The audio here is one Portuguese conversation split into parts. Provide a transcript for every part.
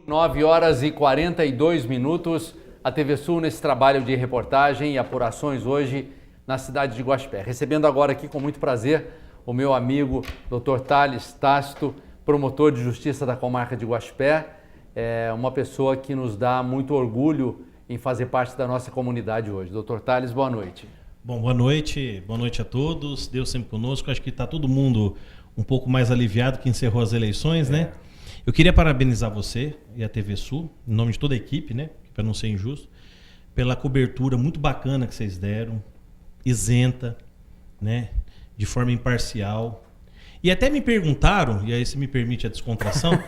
9h42, a TV Sul nesse trabalho de reportagem e apurações hoje na cidade de Guaxupé. Recebendo agora aqui com muito prazer o meu amigo Dr. Thales Tácito, promotor de justiça da comarca de Guaxupé, uma pessoa que nos dá muito orgulho em fazer parte da nossa comunidade hoje. Dr. Thales, boa noite. Bom, boa noite a todos, Deus sempre conosco. Acho que está todo mundo um pouco mais aliviado que encerrou as eleições, né? Eu queria parabenizar você e a TV Sul, em nome de toda a equipe, né? Para não ser injusto, pela cobertura muito bacana que vocês deram, isenta, né? De forma imparcial. E até me perguntaram, e aí se me permite a descontração,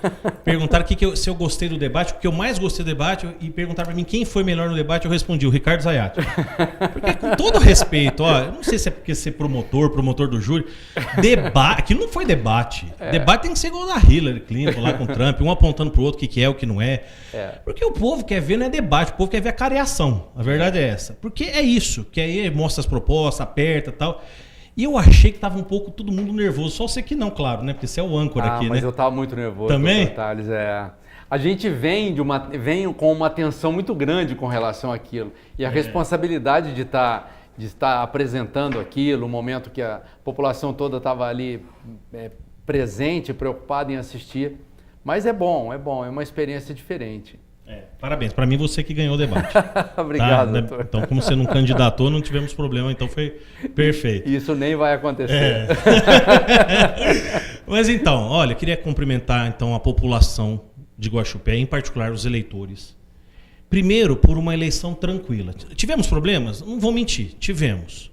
perguntaram se eu gostei do debate, porque eu mais gostei do debate, e perguntaram para mim quem foi melhor no debate, eu respondi, o Ricardo Zayat. Porque com todo respeito, ó, eu não sei se é porque ser promotor do júri, debate, aquilo não foi debate. Debate tem que ser igual da Hillary Clinton lá com o Trump, um apontando pro outro o que é, o que não é. Porque o povo quer ver, não é debate, o povo quer ver a careação. A verdade é essa. Porque é isso, que aí mostra as propostas, aperta e tal. E eu achei que tava um pouco todo mundo nervoso. Só você que não, claro, né? Porque você é o âncora aqui, né? Mas eu tava muito nervoso. Também? Dr. Thales, A gente vem com uma tensão muito grande com relação àquilo. E a responsabilidade de estar apresentando aquilo, o momento que a população toda estava ali presente, preocupada em assistir. Mas é bom, é uma experiência diferente. Parabéns, para mim você que ganhou o debate. Obrigado, tá? doutor. Então, como você não candidatou, não tivemos problema, então foi perfeito. Isso nem vai acontecer. Mas então, olha, eu queria cumprimentar então a população de Guaxupé, em particular os eleitores. Primeiro, por uma eleição tranquila. Tivemos problemas? Não vou mentir, tivemos.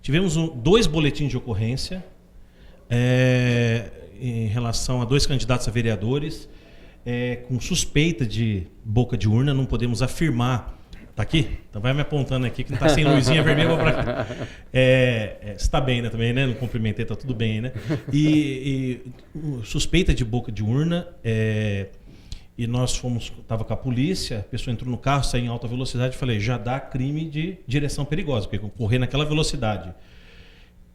Tivemos 2 boletins de ocorrência em relação a 2 candidatos a vereadores, com suspeita de boca de urna, não podemos afirmar. Tá aqui? Então vai me apontando aqui que não tá sem luzinha vermelha pra cá. Você tá bem, né? Também, né? Não cumprimentei, tá tudo bem, né? E suspeita de boca de urna, e nós tava com a polícia, a pessoa entrou no carro, saiu em alta velocidade, e falei, já dá crime de direção perigosa, porque correr naquela velocidade,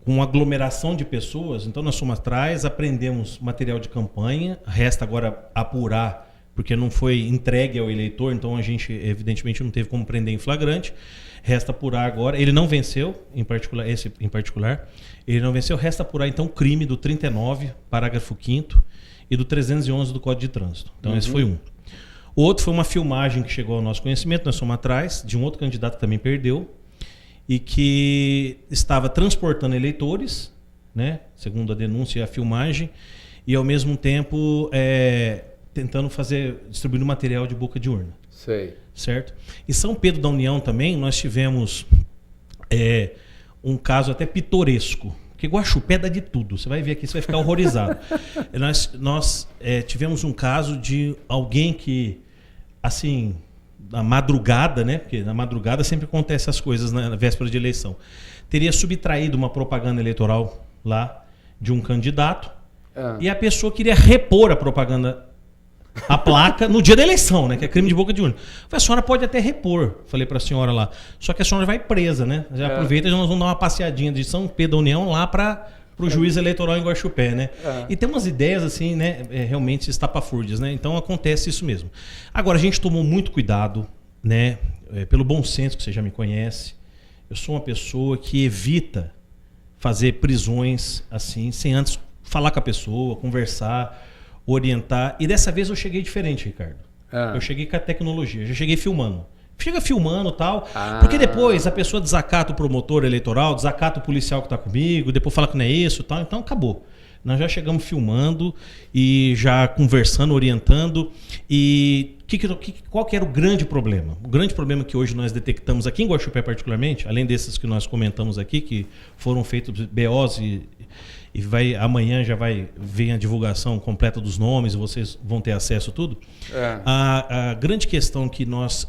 com aglomeração de pessoas, então nós fomos atrás, apreendemos material de campanha, resta agora apurar, porque não foi entregue ao eleitor, então a gente evidentemente não teve como prender em flagrante, resta apurar agora, ele não venceu, esse em particular, ele não venceu, resta apurar então o crime do 39, parágrafo 5º, e do 311 do Código de Trânsito. Então esse foi um. O outro foi uma filmagem que chegou ao nosso conhecimento, nós fomos atrás, de um outro candidato que também perdeu, e que estava transportando eleitores, né, segundo a denúncia e a filmagem, e ao mesmo tempo tentando distribuir material de boca de urna. Sei. Certo? Em São Pedro da União também nós tivemos um caso até pitoresco, porque Guaxupé dá de tudo, você vai ver aqui, você vai ficar horrorizado. Nós tivemos um caso de alguém que, assim, na madrugada, né? Porque na madrugada sempre acontecem essas coisas na véspera de eleição. Teria subtraído uma propaganda eleitoral lá de um candidato e a pessoa queria repor a propaganda, a placa, no dia da eleição, né? Que é crime de boca de urna. A senhora pode até repor, falei para a senhora lá. Só que a senhora vai presa, né? Já aproveita e nós vamos dar uma passeadinha de São Pedro da União lá para o juiz eleitoral em Guaxupé, né? E tem umas ideias assim, né? Realmente estapafúrdias, né? Então acontece isso mesmo. Agora, a gente tomou muito cuidado, né? Pelo bom senso, que você já me conhece. Eu sou uma pessoa que evita fazer prisões assim, sem antes falar com a pessoa, conversar, orientar. E dessa vez eu cheguei diferente, Ricardo. Eu cheguei com a tecnologia, já cheguei filmando. Chega filmando e tal, porque depois a pessoa desacata o promotor eleitoral, desacata o policial que está comigo, depois fala que não é isso e tal, então acabou. Nós já chegamos filmando e já conversando, orientando. E qual que era o grande problema? O grande problema que hoje nós detectamos aqui em Guaxupé particularmente, além desses que nós comentamos aqui, que foram feitos BOs e amanhã já vai vir a divulgação completa dos nomes, vocês vão ter acesso a tudo. A grande questão que nós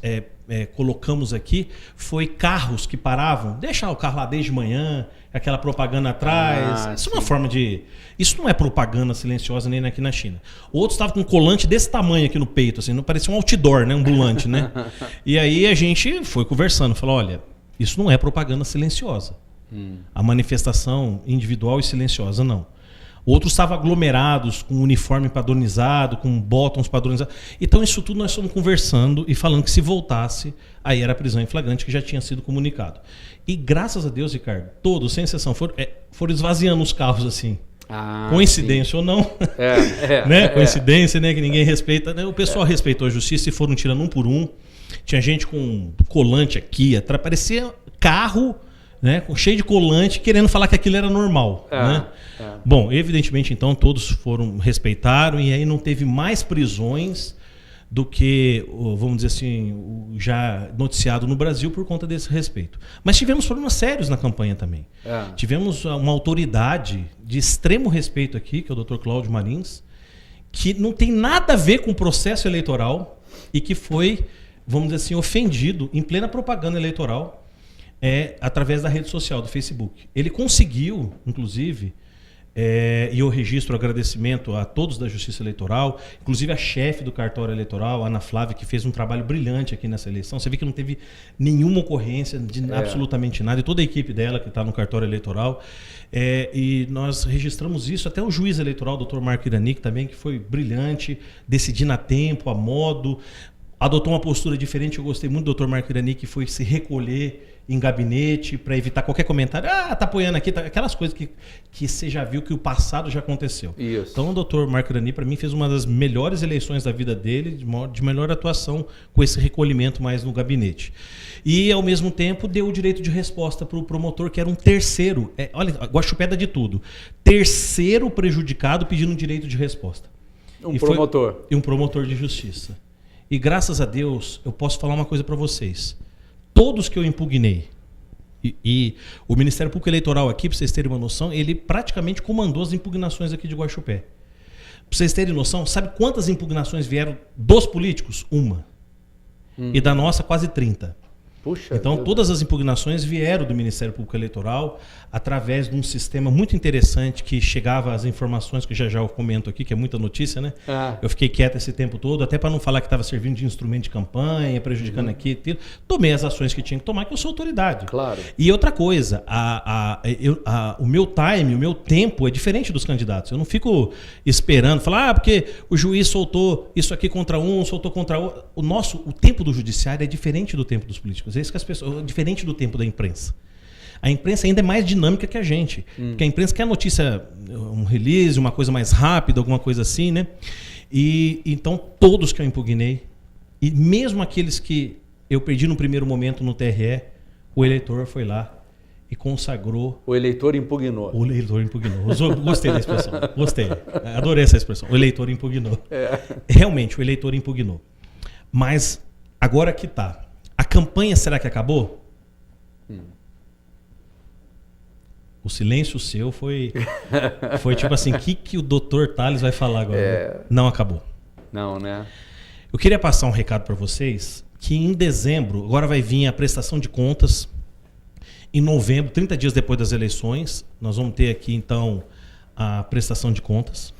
colocamos aqui foi carros que paravam, deixar o carro lá desde manhã, aquela propaganda atrás. Isso é uma forma de... Isso não é propaganda silenciosa nem aqui na China. Outros estavam com um colante desse tamanho aqui no peito, assim, não parecia um outdoor, né? Um ambulante, né? E aí a gente foi conversando, falou, olha, isso não é propaganda silenciosa. A manifestação individual e silenciosa, não. Outros estavam aglomerados, com uniforme padronizado, com bottoms padronizados. Então isso tudo nós estamos conversando e falando que se voltasse, aí era prisão em flagrante, que já tinha sido comunicado. E graças a Deus, Ricardo, todos, sem exceção, foram esvaziando os carros assim. Coincidência sim. ou não, né? Coincidência, né? Que ninguém respeita. Né? O pessoal respeitou a justiça e foram tirando um por um. Tinha gente com colante aqui, parecia carro, né? Cheio de colante, querendo falar que aquilo era normal. Né? Bom, evidentemente, então, todos respeitaram e aí não teve mais prisões do que, vamos dizer assim, o já noticiado no Brasil por conta desse respeito. Mas tivemos problemas sérios na campanha também. Tivemos uma autoridade de extremo respeito aqui, que é o Dr. Cláudio Marins, que não tem nada a ver com o processo eleitoral e que foi, vamos dizer assim, ofendido em plena propaganda eleitoral através da rede social, do Facebook. Ele conseguiu, inclusive... e eu registro agradecimento a todos da Justiça Eleitoral, inclusive a chefe do cartório eleitoral, Ana Flávia, que fez um trabalho brilhante aqui nessa eleição. Você vê que não teve nenhuma ocorrência de absolutamente nada, e toda a equipe dela que está no cartório eleitoral. E nós registramos isso, até o juiz eleitoral, o Dr. Marco Irani, também, que foi brilhante, decidindo a tempo, a modo, adotou uma postura diferente. Eu gostei muito do Dr. Marco Irani, que foi se recolher em gabinete para evitar qualquer comentário. Tá apoiando aqui, aquelas coisas que você já viu que o passado já aconteceu. Isso. Então o Dr. Marco Irani, para mim, fez uma das melhores eleições da vida dele, de melhor atuação, com esse recolhimento mais no gabinete. E, ao mesmo tempo, deu o direito de resposta para o promotor, que era um terceiro. Olha, Guaxupé dá de tudo. Terceiro prejudicado pedindo um direito de resposta. Um promotor de justiça. E, graças a Deus, eu posso falar uma coisa para vocês. Todos que eu impugnei, e o Ministério Público Eleitoral aqui, para vocês terem uma noção, ele praticamente comandou as impugnações aqui de Guaxupé. Para vocês terem noção, sabe quantas impugnações vieram dos políticos? Uma. E da nossa, quase 30. Puxa, então, todas as impugnações vieram do Ministério Público Eleitoral através de um sistema muito interessante que chegava as informações, que já eu comento aqui, que é muita notícia, né? Eu fiquei quieto esse tempo todo, até para não falar que estava servindo de instrumento de campanha, prejudicando aqui. Tomei as ações que tinha que tomar, que eu sou autoridade. Claro. E outra coisa, o meu time, o meu tempo é diferente dos candidatos. Eu não fico esperando, falar, porque o juiz soltou isso aqui contra um, soltou contra outro. O tempo do judiciário é diferente do tempo dos políticos. É isso que as pessoas, diferente do tempo da imprensa. A imprensa ainda é mais dinâmica que a gente. Porque a imprensa quer notícia, um release, uma coisa mais rápida, alguma coisa assim, né? E então, todos que eu impugnei, e mesmo aqueles que eu perdi no primeiro momento no TRE, o eleitor foi lá e consagrou. O eleitor impugnou. O eleitor impugnou. Gostei da expressão. Gostei. Adorei essa expressão. O eleitor impugnou. Realmente, o eleitor impugnou. Mas, agora que tá. A campanha, será que acabou? O silêncio seu foi tipo assim, o que o Dr. Tales vai falar agora? Não acabou. Não, né? Eu queria passar um recado para vocês, que em dezembro, agora vai vir a prestação de contas. Em novembro, 30 dias depois das eleições, nós vamos ter aqui, então, a prestação de contas.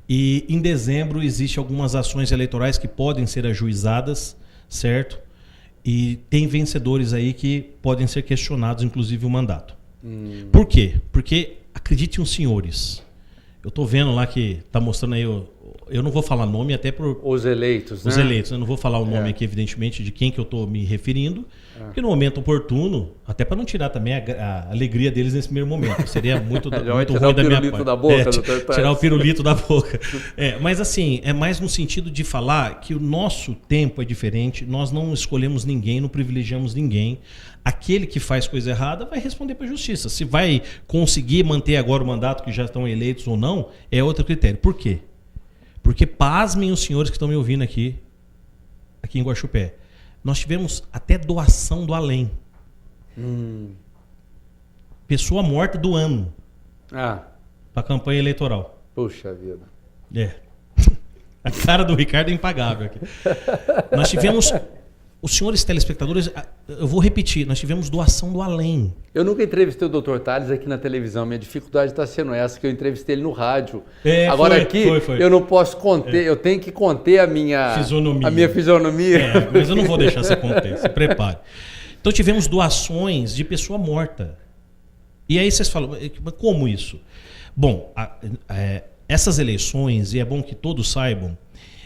E em dezembro, existem algumas ações eleitorais que podem ser ajuizadas, certo? E tem vencedores aí que podem ser questionados, inclusive o mandato. Por quê? Porque, acreditem os senhores, eu estou vendo lá que está mostrando aí, eu não vou falar nome até por... Os eleitos, né? Os eleitos, eu não vou falar o nome aqui, evidentemente, de quem que eu estou me referindo, porque no momento oportuno, até para não tirar também a alegria deles nesse primeiro momento, seria muito ruim da minha parte. Da boca, tirar o pirulito da boca. Mas assim, é mais no sentido de falar que o nosso tempo é diferente, nós não escolhemos ninguém, não privilegiamos ninguém. Aquele que faz coisa errada vai responder para a justiça. Se vai conseguir manter agora o mandato que já estão eleitos ou não, é outro critério. Por quê? Porque, pasmem os senhores que estão me ouvindo aqui em Guaxupé, nós tivemos até doação do além. Pessoa morta do ano. Para a campanha eleitoral. Puxa vida. A cara do Ricardo é impagável aqui. Nós tivemos... Os senhores telespectadores, eu vou repetir, nós tivemos doação do além. Eu nunca entrevistei o Dr. Tales aqui na televisão, minha dificuldade está sendo essa, que eu entrevistei ele no rádio. Agora eu não posso conter, eu tenho que conter a minha fisionomia. Mas eu não vou deixar você conter, se prepare. Então tivemos doações de pessoa morta. E aí vocês falam, como isso? Bom, essas eleições, e é bom que todos saibam,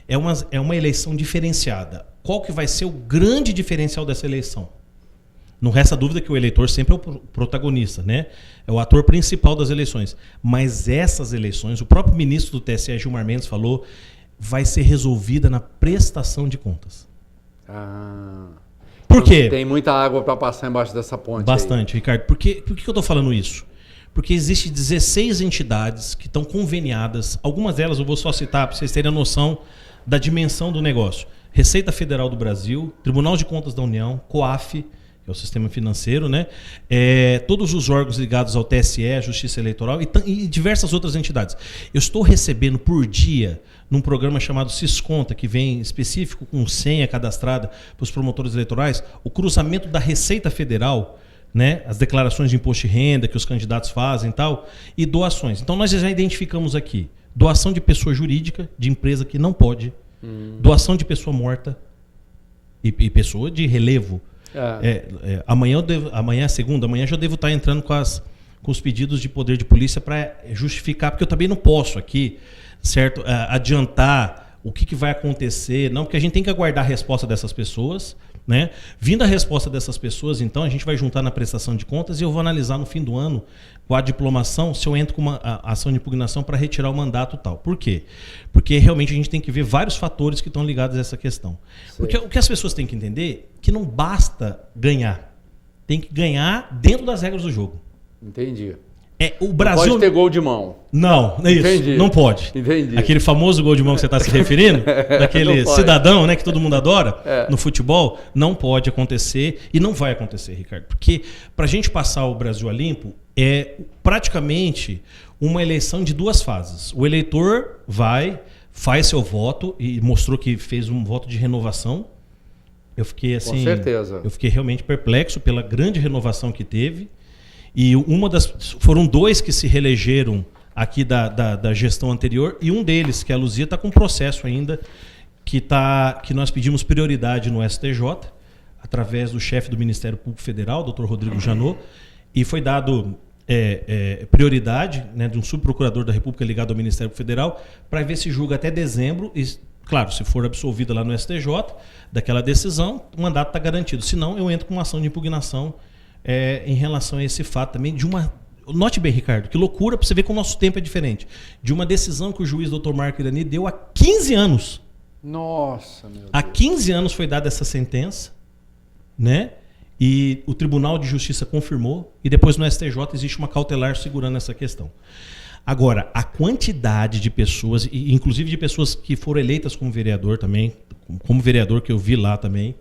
é uma eleição diferenciada. Qual que vai ser o grande diferencial dessa eleição? Não resta dúvida que o eleitor sempre é o protagonista, né? É o ator principal das eleições. Mas essas eleições, o próprio ministro do TSE, Gilmar Mendes, falou, vai ser resolvida na prestação de contas. Por quê? Tem muita água para passar embaixo dessa ponte. Bastante, aí. Ricardo. Por que eu estou falando isso? Porque existem 16 entidades que estão conveniadas. Algumas delas eu vou só citar para vocês terem a noção da dimensão do negócio. Receita Federal do Brasil, Tribunal de Contas da União, COAF, que é o sistema financeiro, né? Todos os órgãos ligados ao TSE, Justiça Eleitoral e diversas outras entidades. Eu estou recebendo por dia, num programa chamado Cisconta, que vem específico com senha cadastrada para os promotores eleitorais, o cruzamento da Receita Federal, né? As declarações de imposto de renda que os candidatos fazem e tal, e doações. Então nós já identificamos aqui doação de pessoa jurídica, de empresa que não pode, doação de pessoa morta e pessoa de relevo. Amanhã é segunda, amanhã já devo estar entrando com os pedidos de poder de polícia para justificar, porque eu também não posso aqui, certo, adiantar o que vai acontecer, não, porque a gente tem que aguardar a resposta dessas pessoas, né? Vindo a resposta dessas pessoas, então a gente vai juntar na prestação de contas e eu vou analisar no fim do ano, com a diplomação, se eu entro com uma ação de impugnação para retirar o mandato e tal. Por quê? Porque realmente a gente tem que ver vários fatores que estão ligados a essa questão. Porque o que as pessoas têm que entender é que não basta ganhar. Tem que ganhar dentro das regras do jogo. Entendi. O Brasil... Não pode ter gol de mão. Não, é isso. Entendi. Não pode. Entendi. Aquele famoso gol de mão que você está se referindo, daquele cidadão, né, que todo mundo adora no futebol, não pode acontecer e não vai acontecer, Ricardo. Porque para a gente passar o Brasil a limpo, é praticamente uma eleição de duas fases. O eleitor faz seu voto e mostrou que fez um voto de renovação. Eu fiquei assim... Com certeza. Eu fiquei realmente perplexo pela grande renovação que teve. E foram dois que se reelegeram aqui da gestão anterior, e um deles, que é a Luzia, está com um processo ainda que nós pedimos prioridade no STJ, através do chefe do Ministério Público Federal, Dr. Rodrigo Janot, e foi dado prioridade, né, de um subprocurador da República ligado ao Ministério Federal, para ver se julga até dezembro, e claro, se for absolvida lá no STJ, daquela decisão, o mandato está garantido. Se não, eu entro com uma ação de impugnação em relação a esse fato também de uma... Note bem, Ricardo, que loucura, para você ver que o nosso tempo é diferente. De uma decisão que o juiz Dr. Marco Irani deu há 15 anos. Nossa, meu Deus. Há 15 anos foi dada essa sentença, né? E o Tribunal de Justiça confirmou, e depois no STJ existe uma cautelar segurando essa questão. Agora, a quantidade de pessoas, inclusive de pessoas que foram eleitas como vereador também, como vereador que eu vi lá também,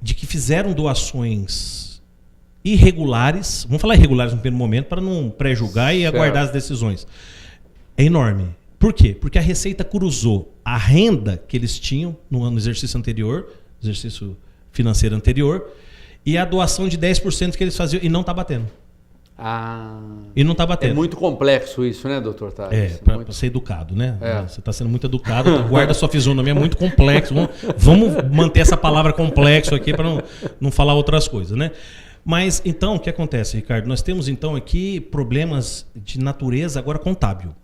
de que fizeram doações irregulares, vamos falar irregulares no primeiro momento para não pré-julgar e aguardar as decisões, é enorme. Por quê? Porque a Receita cruzou a renda que eles tinham no exercício anterior, exercício financeiro anterior, e a doação de 10% que eles faziam, e não está batendo. E não está batendo. É muito complexo isso, né, doutor Tales? Para ser educado, né? Você está sendo muito educado, guarda sua fisionomia, é muito complexo. Vamos manter essa palavra complexo aqui para não falar outras coisas, né? Mas, então, o que acontece, Ricardo? Nós temos, então, aqui problemas de natureza agora contábil.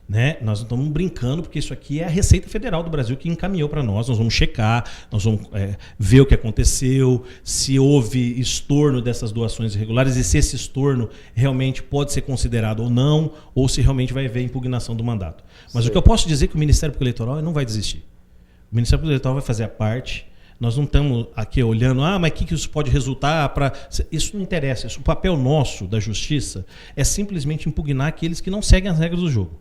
Né? Nós não estamos brincando, porque isso aqui é a Receita Federal do Brasil que encaminhou para nós. Nós vamos checar, nós vamos ver o que aconteceu, se houve estorno dessas doações irregulares e se esse estorno realmente pode ser considerado ou não, ou se realmente vai haver impugnação do mandato. Mas o que eu posso dizer é que o Ministério Público Eleitoral não vai desistir. O Ministério Público Eleitoral vai fazer a parte. Nós não estamos aqui olhando, mas o que isso pode resultar para... Isso não interessa. O papel nosso da justiça é simplesmente impugnar aqueles que não seguem as regras do jogo.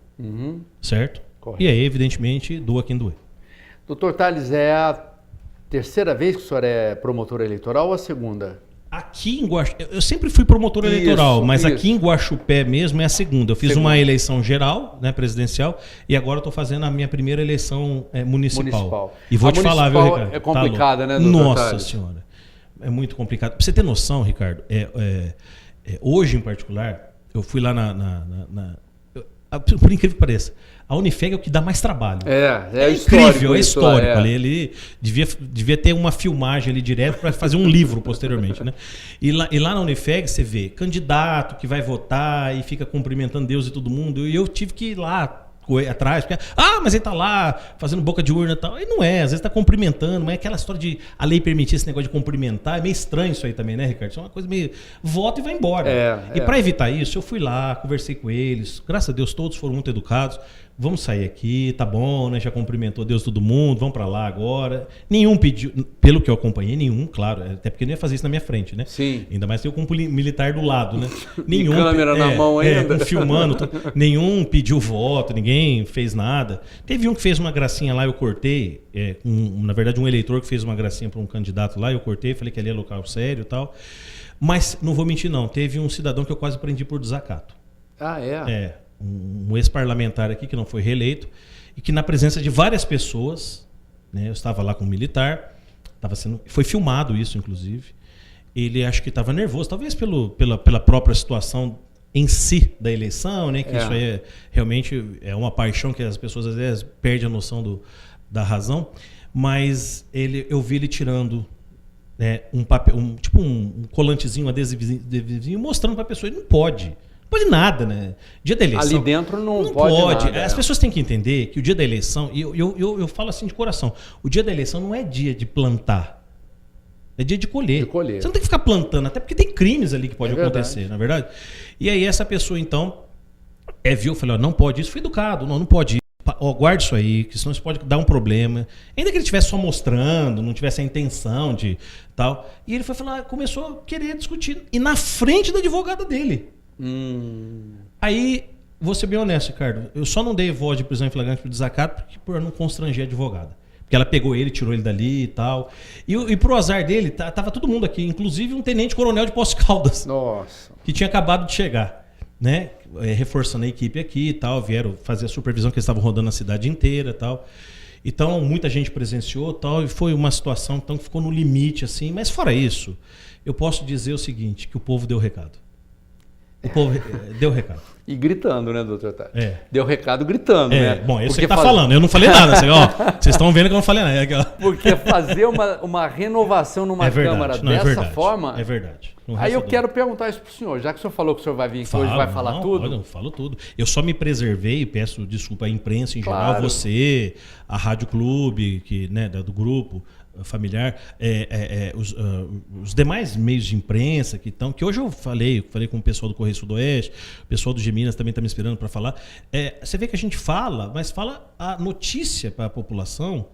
Certo? Correto. E aí, evidentemente, doa quem doer. Doutor Tales, é a terceira vez que o senhor é promotor eleitoral ou a segunda? Aqui em Guaxupé, eu sempre fui promotor eleitoral, mas aqui em Guaxupé mesmo é a segunda. Eu fiz uma eleição geral, né, presidencial, e agora estou fazendo a minha primeira eleição municipal. E vou te falar, viu, Ricardo? É complicada, né, doutor Nossa Tales? Senhora, é muito complicado. Para você ter noção, Ricardo, hoje em particular, eu fui lá por incrível que pareça, a Unifeg é o que dá mais trabalho. É incrível, é histórico ali. Ele devia ter uma filmagem ali direto para fazer um livro posteriormente, né? E lá na Unifeg você vê candidato que vai votar e fica cumprimentando Deus e todo mundo. E eu tive que ir lá atrás, porque, mas ele tá lá fazendo boca de urna e tal. E não é, às vezes tá cumprimentando, mas é aquela história de a lei permitir esse negócio de cumprimentar, é meio estranho isso aí também, né, Ricardo? Isso é uma coisa meio, vota e vai embora. E para evitar isso, eu fui lá, conversei com eles, graças a Deus todos foram muito educados. Vamos sair aqui, tá bom, né? Já cumprimentou Deus todo mundo, vamos para lá agora. Nenhum pediu, pelo que eu acompanhei, nenhum, claro, até porque eu não ia fazer isso na minha frente, né? Sim. Ainda mais eu com um militar do lado, né? Nenhum. Câmera na mão ainda. Filmando. Nenhum pediu voto, ninguém fez nada. Teve um que fez uma gracinha lá, eu cortei. Na verdade, um eleitor que fez uma gracinha para um candidato lá, eu cortei, falei que ali é local sério e tal. Mas não vou mentir, não. Teve um cidadão que eu quase prendi por desacato. Um ex-parlamentar aqui que não foi reeleito e que na presença de várias pessoas, né, eu estava lá com um militar, foi filmado isso inclusive, ele acho que estava nervoso, talvez pela própria situação em si da eleição, né, que isso aí realmente é uma paixão que as pessoas às vezes perdem a noção da razão, mas eu vi ele tirando, né, um papel, tipo um colantezinho, um adesivinho, mostrando para a pessoa, ele não pode nada, né? Dia da eleição. Ali dentro não pode nada. As pessoas têm que entender que o dia da eleição, e eu falo assim de coração, o dia da eleição não é dia de plantar, é dia de colher. Você não tem que ficar plantando, até porque tem crimes ali que pode acontecer, não é verdade? E aí essa pessoa então viu, eu falei, não pode isso, foi educado, não pode isso, guarde isso aí, que senão isso pode dar um problema. Ainda que ele estivesse só mostrando, não tivesse a intenção de tal. E ele foi falar, começou a querer discutir, e na frente da advogada dele. Aí, vou ser bem honesto, Ricardo, eu só não dei voz de prisão em flagrante por desacato por não constranger a advogada. Porque ela pegou ele, tirou ele dali e tal. E pro azar dele, tava todo mundo aqui, inclusive um tenente-coronel de Poços de Caldas. Nossa. Que tinha acabado de chegar, né? Reforçando a equipe aqui e tal, vieram fazer a supervisão que eles estavam rodando a cidade inteira e tal. Então, muita gente presenciou tal, e foi uma situação então, que ficou no limite, assim. Mas fora isso, eu posso dizer o seguinte, que o povo deu recado. O povo deu recado. E gritando, né, doutor Tati? Deu recado gritando, né? Bom, eu sei que tá falando, eu não falei nada. Vocês estão vendo que eu não falei nada. Porque fazer uma renovação numa Câmara dessa forma... É verdade. Aí eu quero perguntar isso pro senhor, já que o senhor falou que o senhor vai vir aqui hoje, vai falar tudo? Eu falo tudo. Eu só me preservei, peço desculpa à imprensa em geral, você, a Rádio Clube, né, do grupo familiar, os demais meios de imprensa que hoje eu falei com o pessoal do Correio Sudoeste, o pessoal do Geminas também está me esperando para falar. Você vê que a gente fala, mas fala a notícia para a população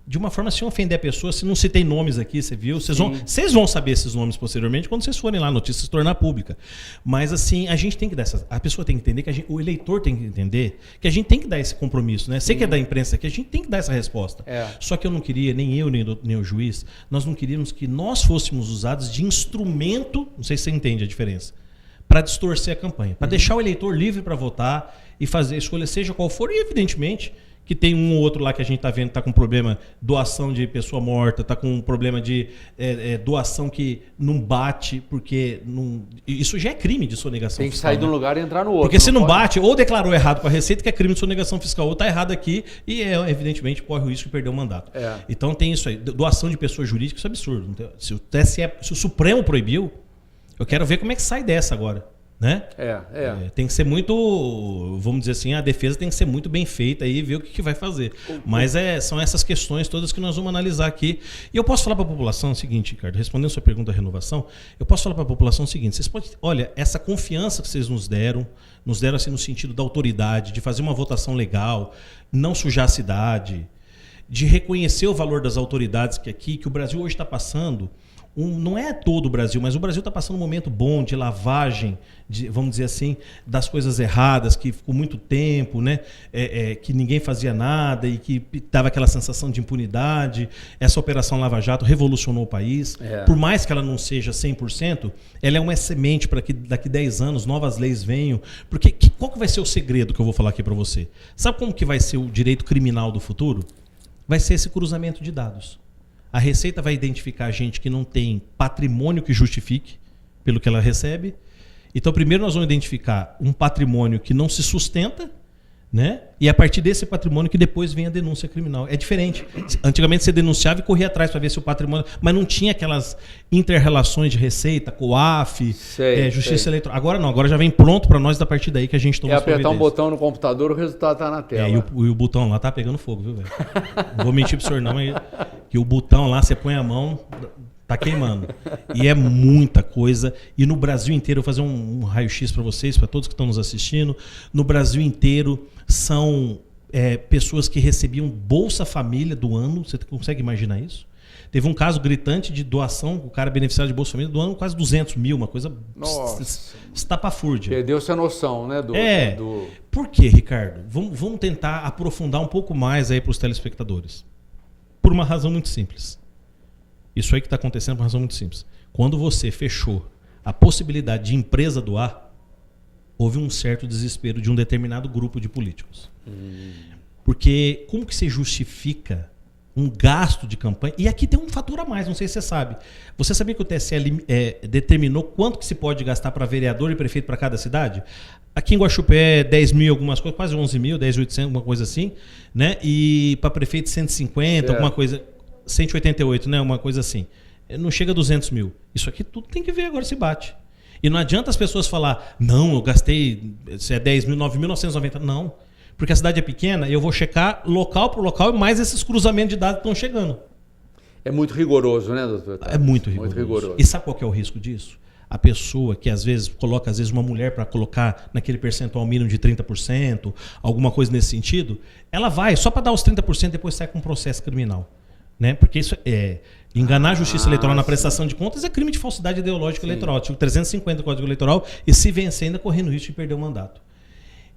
de uma forma sem ofender a pessoa. Se não citei nomes aqui, você viu? Vocês vão saber esses nomes posteriormente quando vocês forem lá, a notícia se tornar pública. Mas assim, a gente tem que dar a pessoa tem que entender, o eleitor tem que entender que a gente tem que dar esse compromisso, né? Você que é da imprensa aqui, a gente tem que dar essa resposta. Só que eu não queria, nem eu, nem o juiz, nós não queríamos que nós fôssemos usados de instrumento, não sei se você entende a diferença, para distorcer a campanha, para deixar o eleitor livre para votar e fazer a escolha, seja qual for, e evidentemente que tem um ou outro lá que a gente está vendo que está com problema, doação de pessoa morta, está com um problema de doação que não bate, porque isso já é crime de sonegação fiscal. Tem que sair de um lugar e entrar no outro. Porque se não bate, ou declarou errado com a Receita, que é crime de sonegação fiscal, ou está errado aqui e, evidentemente, corre o risco de perder o mandato. Então tem isso aí. Doação de pessoa jurídica, isso é absurdo. Se o Supremo proibiu, eu quero ver como é que sai dessa agora. Né? Tem que ser muito, vamos dizer assim, a defesa tem que ser muito bem feita e ver o que vai fazer. Mas são essas questões todas que nós vamos analisar aqui. E eu posso falar para a população o seguinte, Ricardo, respondendo a sua pergunta da renovação, eu posso falar para a população o seguinte: olha, essa confiança que vocês nos deram assim no sentido da autoridade, de fazer uma votação legal, não sujar a cidade, de reconhecer o valor das autoridades que o Brasil hoje está passando. Não é todo o Brasil, mas o Brasil está passando um momento bom de lavagem, vamos dizer assim, das coisas erradas, que ficou muito tempo, né? Que ninguém fazia nada e que dava aquela sensação de impunidade. Essa Operação Lava Jato revolucionou o país. Por mais que ela não seja 100%, ela é uma semente para que daqui 10 anos novas leis venham. Porque qual que vai ser o segredo que eu vou falar aqui para você? Sabe como que vai ser o direito criminal do futuro? Vai ser esse cruzamento de dados. A Receita vai identificar gente que não tem patrimônio que justifique pelo que ela recebe. Então, primeiro nós vamos identificar um patrimônio que não se sustenta né? E é a partir desse patrimônio que depois vem a denúncia criminal. É diferente. Antigamente você denunciava e corria atrás para ver se o patrimônio... Mas não tinha aquelas inter-relações de Receita, COAF, Justiça Eleitoral. Agora não, agora já vem pronto para nós, da partir daí que a gente toma as providências. É apertar um botão no computador, o resultado tá na tela. E o botão lá tá pegando fogo, viu, velho? Não vou mentir pro senhor não, mas que o botão lá, você põe a mão... Tá queimando. E é muita coisa. E no Brasil inteiro, eu vou fazer um raio-x para vocês, para todos que estão nos assistindo. No Brasil inteiro são pessoas que recebiam Bolsa Família do ano. Você consegue imaginar isso? Teve um caso gritante de doação, o cara beneficiário de Bolsa Família do ano, quase 200 mil, uma coisa estapafúrdia. Perdeu-se a noção, né? Por quê, Ricardo? Vamos tentar aprofundar um pouco mais aí para os telespectadores. Por uma razão muito simples. Isso aí que está acontecendo por uma razão muito simples. Quando você fechou a possibilidade de empresa doar, houve um certo desespero de um determinado grupo de políticos. Porque como que você justifica um gasto de campanha? E aqui tem um fator a mais, não sei se você sabe. Você sabia que o TSE determinou quanto que se pode gastar para vereador e prefeito para cada cidade? Aqui em Guaxupé, 10 mil algumas coisas, quase 11 mil, 10.800, alguma coisa assim, né? E para prefeito 150, alguma coisa... 188, né? Uma coisa assim. Não chega a 200 mil. Isso aqui tudo tem que ver agora se bate. E não adianta as pessoas falar, não, eu gastei, se é 10 mil, 9.990. Não. Porque a cidade é pequena e eu vou checar local por local e mais esses cruzamentos de dados que estão chegando. É muito rigoroso, né, doutor? É muito rigoroso. E sabe qual que é o risco disso? A pessoa que às vezes coloca uma mulher para colocar naquele percentual mínimo de 30%, alguma coisa nesse sentido, ela vai, só para dar os 30%, depois sai com um processo criminal. Né? Porque isso enganar a Justiça Eleitoral na prestação de contas é crime de falsidade ideológica eleitoral, artigo 350 do Código Eleitoral, e se vencer ainda correndo risco de perder o mandato.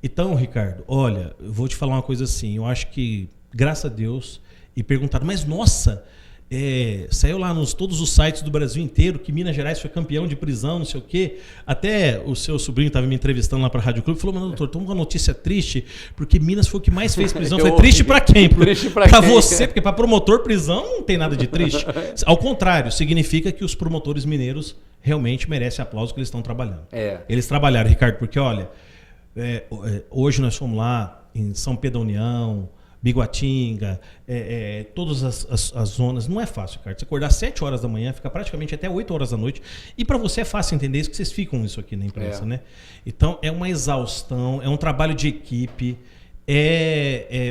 Então, Ricardo, olha, eu vou te falar uma coisa assim, eu acho que, graças a Deus, e perguntaram, mas nossa, saiu lá nos todos os sites do Brasil inteiro que Minas Gerais foi campeão de prisão, não sei o quê. Até o seu sobrinho estava me entrevistando lá para a Rádio Clube e falou, mas doutor, tem uma notícia triste, porque Minas foi o que mais fez prisão. Foi triste para quem? Para você, porque para promotor prisão não tem nada de triste. Ao contrário, significa que os promotores mineiros realmente merecem aplauso que eles estão trabalhando. Eles trabalharam, Ricardo, porque olha, hoje nós fomos lá em São Pedro da União, Biguatinga, todas as zonas. Não é fácil, cara. Você acordar às 7 horas da manhã, fica praticamente até 8 horas da noite. E para você é fácil entender isso, que vocês ficam isso aqui na imprensa, né? Então é uma exaustão, é um trabalho de equipe.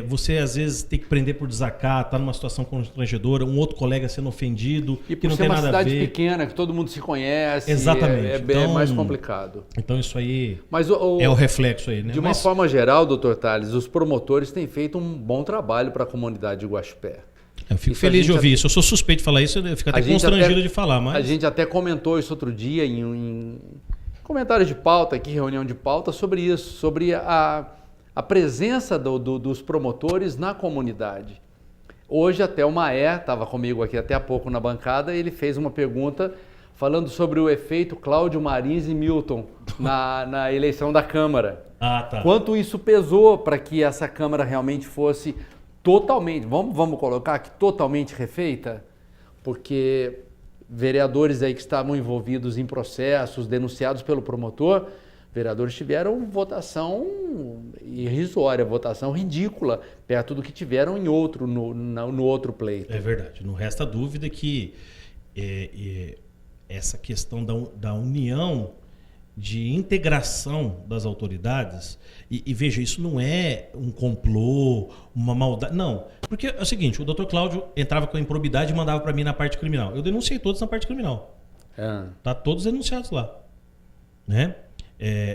Você às vezes tem que prender por desacato, tá numa situação constrangedora, um outro colega sendo ofendido, e que não tem nada a ver. uma cidade pequena, que todo mundo se conhece. Exatamente. É mais complicado. Então isso aí é o reflexo aí, né? De uma forma geral, doutor Tales, os promotores têm feito um bom trabalho para a comunidade de Guaxupé. Eu fico feliz de ouvir isso. Eu sou suspeito de falar isso, eu fico até constrangido de falar. Mas... A gente até comentou isso outro dia em comentários de pauta aqui, reunião de pauta, sobre isso, sobre a presença dos promotores na comunidade. Hoje até o Maé estava comigo aqui até há pouco na bancada, ele fez uma pergunta falando sobre o efeito Cláudio Marins e Milton na eleição da Câmara. Tá. Quanto isso pesou para que essa Câmara realmente fosse totalmente, vamos colocar aqui, totalmente refeita? Porque vereadores aí que estavam envolvidos em processos denunciados pelo promotor, vereadores tiveram votação irrisória, votação ridícula, perto do que tiveram no outro pleito. É verdade. Não resta dúvida que essa questão da união, de integração das autoridades, e veja, isso não é um complô, uma maldade, não. Porque é o seguinte, o doutor Cláudio entrava com a improbidade e mandava para mim na parte criminal. Eu denunciei todos na parte criminal. Tá todos denunciados lá. Né?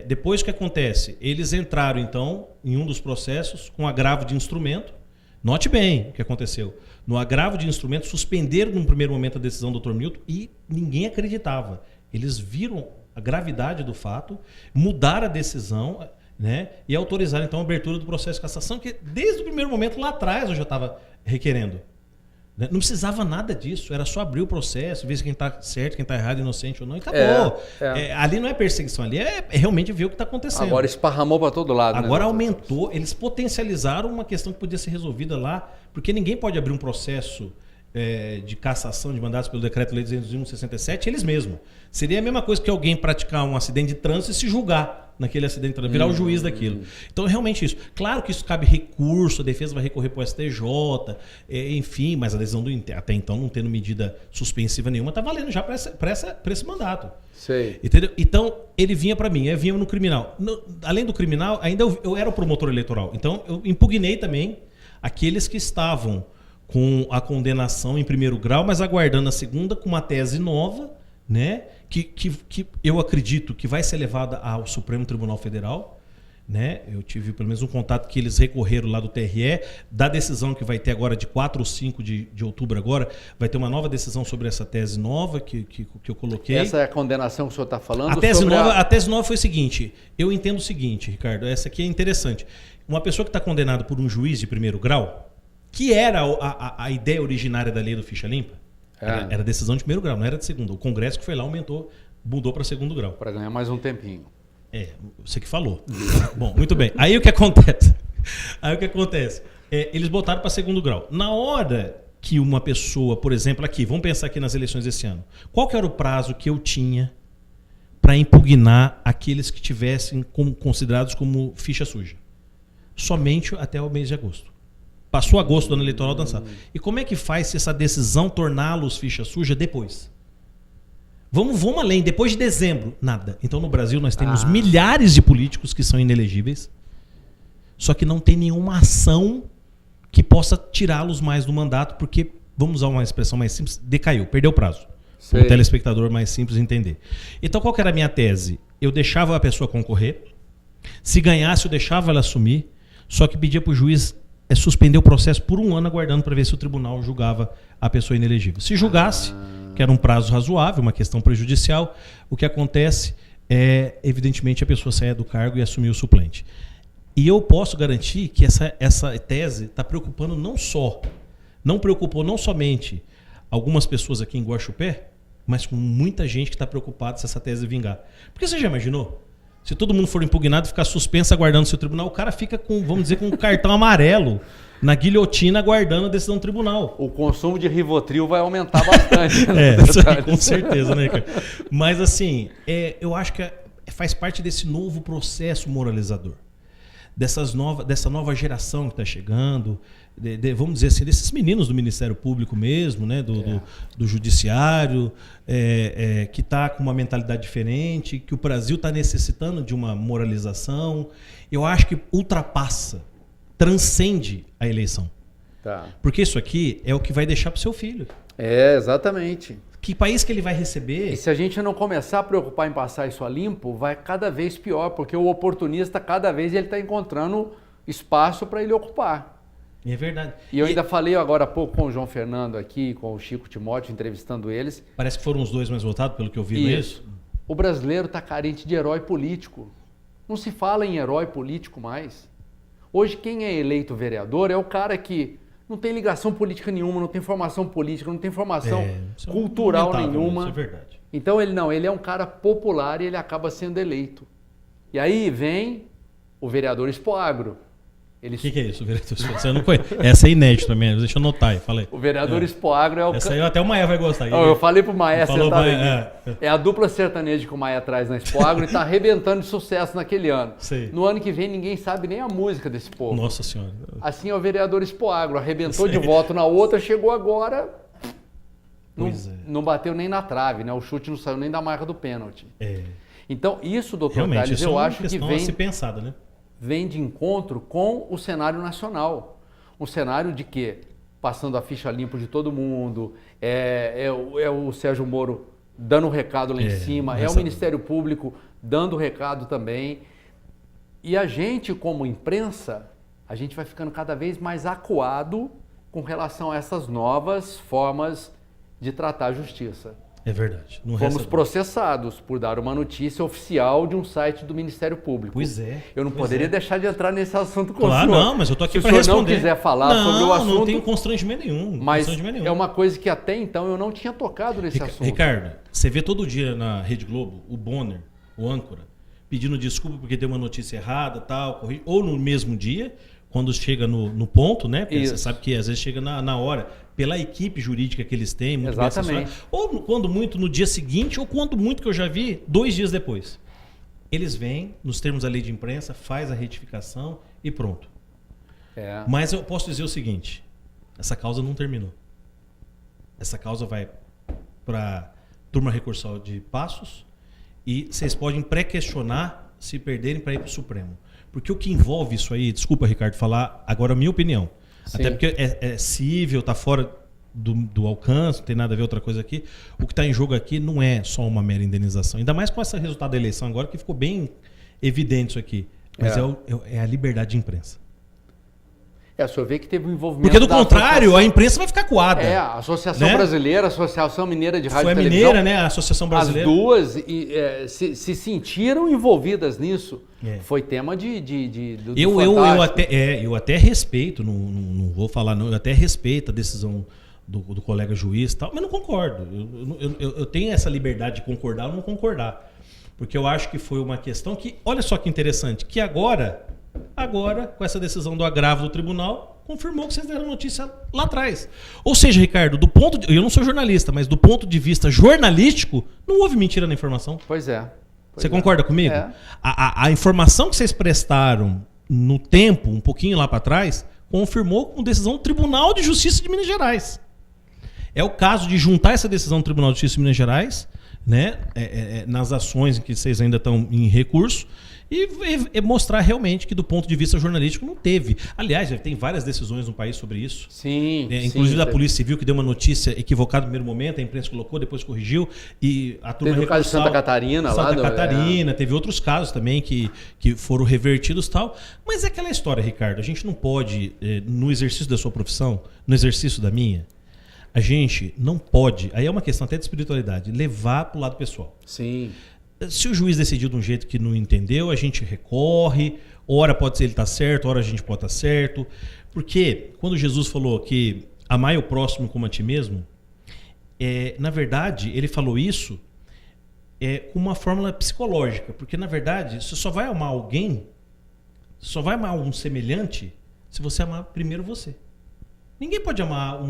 Depois o que acontece? Eles entraram, então, em um dos processos com agravo de instrumento. Note bem o que aconteceu. No agravo de instrumento, suspenderam num primeiro momento a decisão do Dr. Milton e ninguém acreditava. Eles viram a gravidade do fato, mudaram a decisão, né, e autorizaram, então, a abertura do processo de cassação, que desde o primeiro momento, lá atrás, eu já estava requerendo. Não precisava nada disso, era só abrir o processo, ver se quem está certo, quem está errado, inocente ou não, e acabou. Ali não é perseguição, ali é realmente ver o que está acontecendo. Agora esparramou para todo lado. Agora, né, aumentou, eles potencializaram uma questão que podia ser resolvida lá, porque ninguém pode abrir um processo de cassação de mandatos pelo Decreto-Lei 201/67, eles mesmos. Seria a mesma coisa que alguém praticar um acidente de trânsito e se julgar. naquele acidente, virar o juiz daquilo. Então, realmente isso. Claro que isso cabe recurso, a defesa vai recorrer para o STJ, enfim, mas a decisão até então, não tendo medida suspensiva nenhuma, está valendo já para esse mandato. Sei. Entendeu? Então, ele vinha para mim, eu vinha no criminal. Além do criminal, ainda eu era o promotor eleitoral. Então, eu impugnei também aqueles que estavam com a condenação em primeiro grau, mas aguardando a segunda com uma tese nova, né? Que eu acredito que vai ser levada ao Supremo Tribunal Federal, né? Eu tive pelo menos um contato que eles recorreram lá do TRE, da decisão que vai ter agora de 4 ou 5 de outubro agora, vai ter uma nova decisão sobre essa tese nova que eu coloquei. Essa é a condenação que o senhor está falando? A tese nova foi o seguinte, eu entendo o seguinte, Ricardo, essa aqui é interessante. Uma pessoa que está condenada por um juiz de primeiro grau, que era a ideia originária da lei do ficha limpa, era decisão de primeiro grau, não era de segundo. O Congresso que foi lá mudou para segundo grau. Para ganhar mais um tempinho. Você que falou. Bom, muito bem. Aí o que acontece? Eles botaram para segundo grau. Na hora que uma pessoa, por exemplo, aqui, vamos pensar aqui nas eleições desse ano. Qual que era o prazo que eu tinha para impugnar aqueles que tivessem considerados como ficha suja? Somente até o mês de agosto. Passou agosto do ano eleitoral dançado. E como é que faz se essa decisão torná-los ficha suja depois? Vamos além, depois de dezembro, nada. Então no Brasil nós temos milhares de políticos que são inelegíveis, só que não tem nenhuma ação que possa tirá-los mais do mandato, porque, vamos usar uma expressão mais simples, decaiu, perdeu o prazo. Para o telespectador mais simples entender. Então qual que era a minha tese? Eu deixava a pessoa concorrer, se ganhasse eu deixava ela assumir, só que pedia para o juiz suspender o processo por 1 ano, aguardando para ver se o tribunal julgava a pessoa inelegível. Se julgasse, que era um prazo razoável, uma questão prejudicial, o que acontece é, evidentemente, a pessoa sair do cargo e assumir o suplente. E eu posso garantir que essa tese está preocupando não preocupou não somente algumas pessoas aqui em Guaxupé, mas com muita gente que está preocupada se essa tese vingar. Porque você já imaginou? Se todo mundo for impugnado e ficar suspenso aguardando seu tribunal, o cara fica com, vamos dizer, com um cartão amarelo na guilhotina aguardando a decisão do tribunal. O consumo de Rivotril vai aumentar bastante. Com certeza, né, cara? Mas assim, eu acho que faz parte desse novo processo moralizador. Dessa nova geração que está chegando, vamos dizer assim, desses meninos do Ministério Público mesmo, né, do Judiciário, que está com uma mentalidade diferente, que o Brasil está necessitando de uma moralização. Eu acho que transcende a eleição. Tá. Porque isso aqui é o que vai deixar para o seu filho. Exatamente. Que país que ele vai receber? E se a gente não começar a preocupar em passar isso a limpo, vai cada vez pior, porque o oportunista, cada vez, ele está encontrando espaço para ele ocupar. É verdade. E eu ainda falei agora há pouco com o João Fernando aqui, com o Chico Timóteo, entrevistando eles. Parece que foram os dois mais votados, pelo que eu vi. Isso. O brasileiro está carente de herói político. Não se fala em herói político mais. Hoje, quem é eleito vereador é o cara que não tem ligação política nenhuma, não tem formação política, não tem formação cultural nenhuma. Isso é verdade. Então ele é um cara popular e ele acaba sendo eleito. E aí vem o vereador Expoagro. O que é isso, vereador Expoagro? Você não conhece? Essa é inédita também, deixa eu anotar aí, falei. O vereador Expoagro é o... Essa aí até o Maia vai gostar. Eu falei pro Maia, é a dupla sertaneja que o Maia traz na Expoagro e tá arrebentando de sucesso naquele ano. Sei. No ano que vem ninguém sabe nem a música desse povo. Nossa Senhora. Assim é o vereador Expoagro, arrebentou de voto na outra, chegou agora, não bateu nem na trave, né? O chute não saiu nem da marca do pênalti. Então isso, doutor Tales, eu acho que vem... a ser pensada, né? Vem de encontro com o cenário nacional. Um cenário de que, passando a ficha limpa de todo mundo, é o Sérgio Moro dando o recado lá em cima, é o Ministério Público dando o recado também. E a gente, como imprensa, a gente vai ficando cada vez mais acuado com relação a essas novas formas de tratar a justiça. É verdade. Fomos processados por dar uma notícia oficial de um site do Ministério Público. Pois é. Eu não poderia deixar de entrar nesse assunto com o senhor. Não, mas eu tô aqui para responder. Se o senhor não quiser falar sobre o assunto... Não tenho constrangimento nenhum. Mas é uma coisa que até então eu não tinha tocado nesse assunto. Ricardo, você vê todo dia na Rede Globo o Bonner, o âncora, pedindo desculpa porque deu uma notícia errada, tal, ou no mesmo dia, quando chega no ponto, né? Porque você sabe que às vezes chega na hora, pela equipe jurídica que eles têm, muito exatamente. Bem ou quando muito no dia seguinte, ou quando muito que eu já vi, 2 dias depois. Eles vêm, nos termos da lei de imprensa, faz a retificação e pronto. Mas eu posso dizer o seguinte, essa causa não terminou. Essa causa vai para turma recursal de Passos e vocês podem pré-questionar se perderem para ir para o Supremo. Porque o que envolve isso aí, desculpa, Ricardo, falar agora a minha opinião. Sim. Até porque é cível, está fora do alcance, não tem nada a ver outra coisa aqui. O que está em jogo aqui não é só uma mera indenização. Ainda mais com esse resultado da eleição agora, que ficou bem evidente isso aqui. Mas é a liberdade de imprensa. O senhor vê que teve um envolvimento. Porque do contrário, a imprensa vai ficar coada. A Associação Brasileira, a Associação Mineira de Rádio e Televisão. Foi a mineira, né? A Associação Brasileira. As duas se sentiram envolvidas nisso. Foi tema do eu até respeito, não vou falar não, eu até respeito a decisão do colega juiz e tal, mas não concordo. Eu tenho essa liberdade de concordar ou não concordar. Porque eu acho que foi uma questão que, olha só que interessante, que agora, com essa decisão do agravo do tribunal, confirmou que vocês deram notícia lá atrás. Ou seja, Ricardo, eu não sou jornalista, mas do ponto de vista jornalístico, não houve mentira na informação. Pois é. Você concorda comigo? A informação que vocês prestaram no tempo, um pouquinho lá para trás, confirmou com decisão do Tribunal de Justiça de Minas Gerais. É o caso de juntar essa decisão do Tribunal de Justiça de Minas Gerais, né, nas ações em que vocês ainda estão em recurso, e mostrar realmente que do ponto de vista jornalístico não teve. Aliás, já tem várias decisões no país sobre isso. Sim. Inclusive da Polícia Civil, que deu uma notícia equivocada no primeiro momento, a imprensa colocou, depois corrigiu. E a turma teve o caso de Santa Catarina. Santa Catarina, teve outros casos também que foram revertidos e tal. Mas é aquela história, Ricardo, a gente não pode, no exercício da sua profissão, no exercício da minha, a gente não pode, aí é uma questão até de espiritualidade, levar para o lado pessoal. Sim. Se o juiz decidiu de um jeito que não entendeu, a gente recorre, ora pode ser ele estar certo, ora a gente pode estar certo. Porque quando Jesus falou que amai o próximo como a ti mesmo, na verdade, ele falou isso com uma fórmula psicológica. Porque, na verdade, você só vai amar alguém, só vai amar um semelhante, se você amar primeiro você. Ninguém pode amar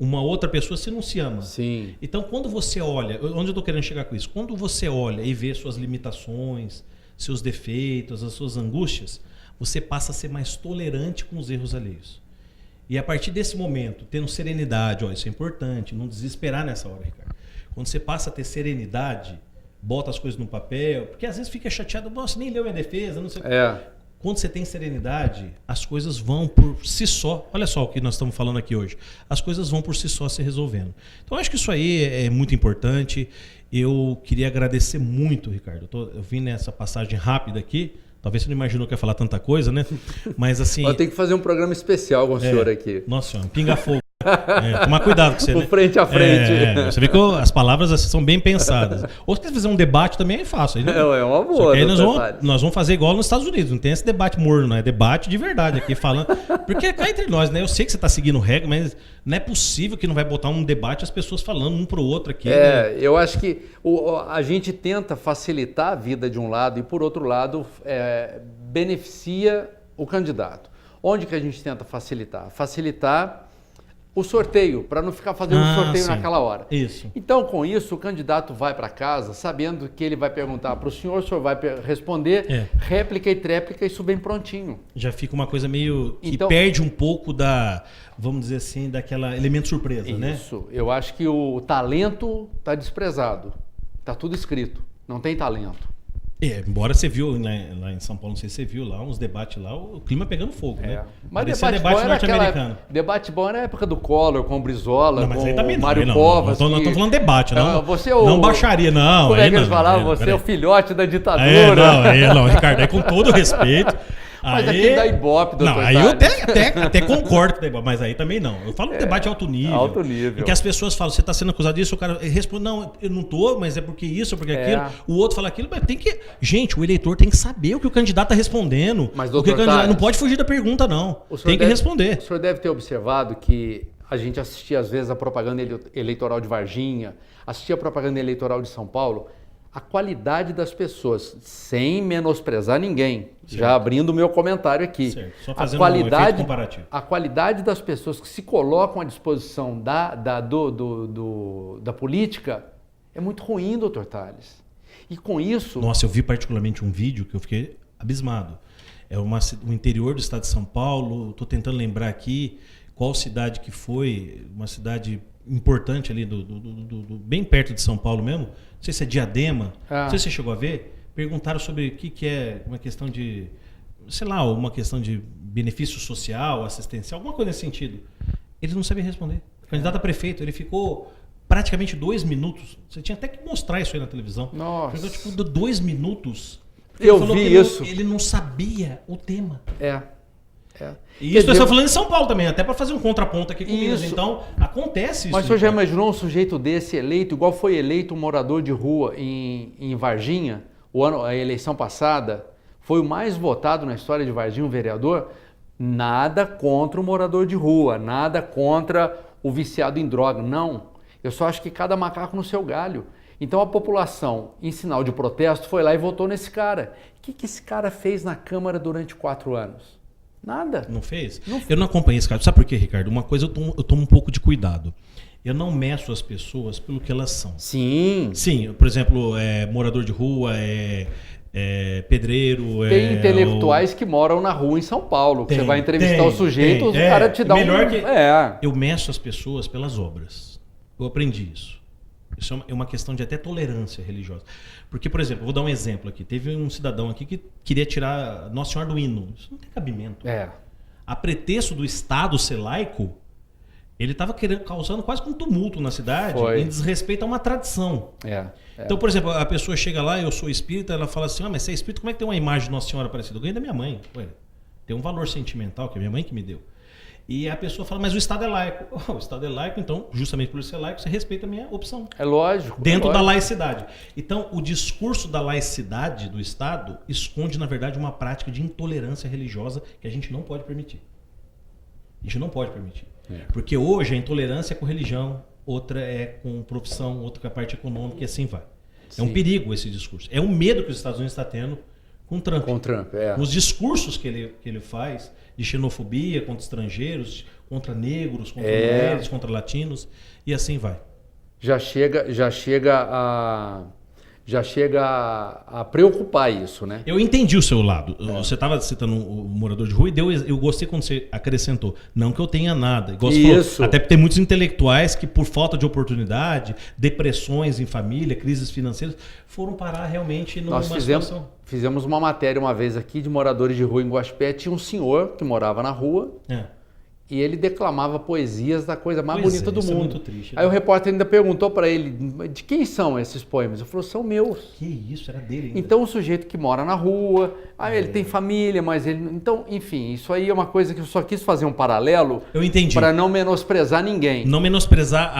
uma outra pessoa se não se ama. Sim. Então, quando você olha... Onde eu estou querendo chegar com isso? Quando você olha e vê suas limitações, seus defeitos, as suas angústias, você passa a ser mais tolerante com os erros alheios. E a partir desse momento, tendo serenidade, isso é importante, não desesperar nessa hora, Ricardo. Quando você passa a ter serenidade, bota as coisas no papel, porque às vezes fica chateado, nossa, nem leu minha defesa, não sei o que. Quando você tem serenidade, as coisas vão por si só. Olha só o que nós estamos falando aqui hoje. As coisas vão por si só se resolvendo. Então, acho que isso aí é muito importante. Eu queria agradecer muito, Ricardo. Eu vim nessa passagem rápida aqui. Talvez você não imaginou que ia falar tanta coisa, né? Mas assim... Eu tenho que fazer um programa especial com o senhor aqui. Nossa senhora, pinga-fogo. Tomar cuidado com você, né? Frente a frente. Você vê que as palavras assim, são bem pensadas. Ou se quiser fazer um debate também é fácil. Aí, é uma boa. Aí nós vamos fazer igual nos Estados Unidos. Não tem esse debate morno, não. É debate de verdade aqui falando. Porque cá entre nós, né? Eu sei que você está seguindo regra, mas não é possível que não vai botar um debate as pessoas falando um pro outro aqui. Né? Eu acho que a gente tenta facilitar a vida de um lado e, por outro lado, beneficia o candidato. Onde que a gente tenta facilitar? Facilitar o sorteio, para não ficar fazendo sorteio naquela hora. Isso. Então, com isso, o candidato vai para casa sabendo que ele vai perguntar para o senhor vai responder, réplica e tréplica, isso vem prontinho. Já fica uma coisa meio que perde um pouco da, vamos dizer assim, daquela elemento surpresa, né? Isso. Eu acho que o talento está desprezado. Está tudo escrito. Não tem talento. Embora você viu lá em São Paulo, não sei se você viu lá, uns debates lá, o clima pegando fogo, né? Mas debate norte-americano. Debate bom era a época do Collor, com o Brizola, com o Mário Covas. Não estou falando debate, não. Você não baixaria, não. Como é que eles falavam? Você é o filhote da ditadura. Não, Ricardo, com todo respeito... Mas aqui dá Ibope, doutor. Não, aí eu até concordo com o debate, mas aí também não. Eu falo um debate alto nível. Alto nível. Em que as pessoas falam, você está sendo acusado disso, o cara responde, não, eu não estou, mas é porque isso, porque aquilo. O outro fala aquilo, mas tem que... Gente, o eleitor tem que saber o que o candidato está respondendo. Mas, doutor não pode fugir da pergunta, não. Tem que responder. O senhor deve ter observado que a gente assistia, às vezes, a propaganda eleitoral de Varginha, assistia a propaganda eleitoral de São Paulo. A qualidade das pessoas, sem menosprezar ninguém, certo. Já abrindo o meu comentário aqui. Certo. Só fazendo um efeito comparativo. A qualidade das pessoas que se colocam à disposição da política é muito ruim, doutor Tales. E com isso... Nossa, eu vi particularmente um vídeo que eu fiquei abismado. É o interior do estado de São Paulo, estou tentando lembrar aqui qual cidade que foi, uma cidade importante ali, bem perto de São Paulo mesmo, não sei se é Diadema, não sei se você chegou a ver, perguntaram sobre o que é uma questão de, sei lá, uma questão de benefício social, assistencial, alguma coisa nesse sentido. Eles não sabiam responder. O candidato a prefeito, ele ficou praticamente 2 minutos, você tinha até que mostrar isso aí na televisão. Nossa. Ficou tipo 2 minutos. Eu vi isso. Ele não sabia o tema. E isso eu estou falando em São Paulo também, até para fazer um contraponto aqui com Minas. Então, acontece isso. Mas o senhor já imaginou um sujeito desse eleito, igual foi eleito um morador de rua em Varginha, a eleição passada, foi o mais votado na história de Varginha, um vereador? Nada contra o morador de rua, nada contra o viciado em droga, não. Eu só acho que cada macaco no seu galho. Então a população, em sinal de protesto, foi lá e votou nesse cara. O que esse cara fez na Câmara durante 4 anos? Nada. Não fez? Eu não acompanhei esse caso. Sabe por quê, Ricardo? Uma coisa eu tomo um pouco de cuidado. Eu não meço as pessoas pelo que elas são. Sim. Sim, por exemplo, morador de rua, pedreiro. Tem intelectuais que moram na rua em São Paulo. Que você vai entrevistar o sujeito, o cara te dá Eu meço as pessoas pelas obras. Eu aprendi isso. Isso é uma questão de até tolerância religiosa. Porque, por exemplo, vou dar um exemplo aqui. Teve um cidadão aqui que queria tirar Nossa Senhora do hino. Isso não tem cabimento. A pretexto do Estado ser laico, ele estava causando quase um tumulto na cidade em desrespeito a uma tradição. Então, por exemplo, a pessoa chega lá, eu sou espírita, ela fala assim, mas você é espírita, como é que tem uma imagem de Nossa Senhora parecida? Eu ganhei da minha mãe. Tem um valor sentimental que é minha mãe que me deu. E a pessoa fala, mas o Estado é laico. O Estado é laico, então, justamente por ser laico, você respeita a minha opção. É lógico. Dentro da laicidade. Então, o discurso da laicidade do Estado esconde, na verdade, uma prática de intolerância religiosa que a gente não pode permitir. A gente não pode permitir. Porque hoje a intolerância é com religião, outra é com profissão, outra com a parte econômica e assim vai. Sim. É um perigo esse discurso. É um medo que os Estados Unidos estão tendo com o Trump. Os discursos que ele faz de xenofobia contra estrangeiros, contra negros, contra mulheres, contra latinos e assim vai. Já chega a preocupar isso, né? Eu entendi o seu lado. Você estava citando o morador de rua e eu gostei quando você acrescentou. Não que eu tenha nada. Igual você falou, até porque tem muitos intelectuais que, por falta de oportunidade, depressões em família, crises financeiras, foram parar realmente numa situação. Fizemos uma matéria uma vez aqui de moradores de rua em Guaxupé. Tinha um senhor que morava na rua. E ele declamava poesias da coisa mais bonita do mundo. É muito triste, né? Aí o repórter ainda perguntou para ele, de quem são esses poemas? Ele falou, são meus. Que isso, era dele ainda. Então o sujeito que mora na rua, ele tem família, mas ele... Então, enfim, isso aí é uma coisa que eu só quis fazer um paralelo. Eu entendi. Para não menosprezar ninguém. Não menosprezar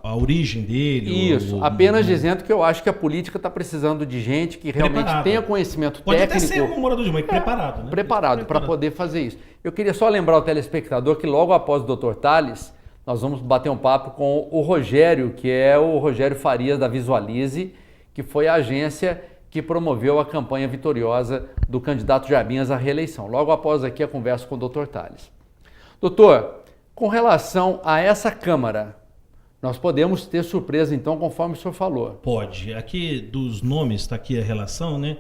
a origem dele. Isso, apenas dizendo que eu acho que a política está precisando de gente que realmente tenha conhecimento técnico. Pode até ser um morador de rua, preparado, né? Preparado para poder fazer isso. Eu queria só lembrar o telespectador que logo após o Dr. Tales, nós vamos bater um papo com o Rogério, que é o Rogério Farias da Visualize, que foi a agência que promoveu a campanha vitoriosa do candidato Jarbinhas à reeleição. Logo após aqui a conversa com o Dr. Tales. Doutor, com relação a essa Câmara, nós podemos ter surpresa então, conforme o senhor falou. Pode. Aqui dos nomes, está aqui a relação, né?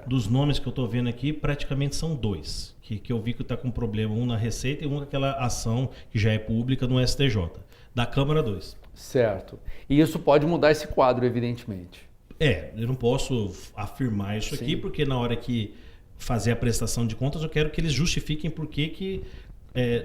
Dos nomes que eu estou vendo aqui, praticamente são 2. Que eu vi que está com problema, um na Receita e um naquela ação que já é pública no STJ. Da Câmara 2. Certo. E isso pode mudar esse quadro, evidentemente. Eu não posso afirmar isso aqui, porque na hora que fazer a prestação de contas, eu quero que eles justifiquem por que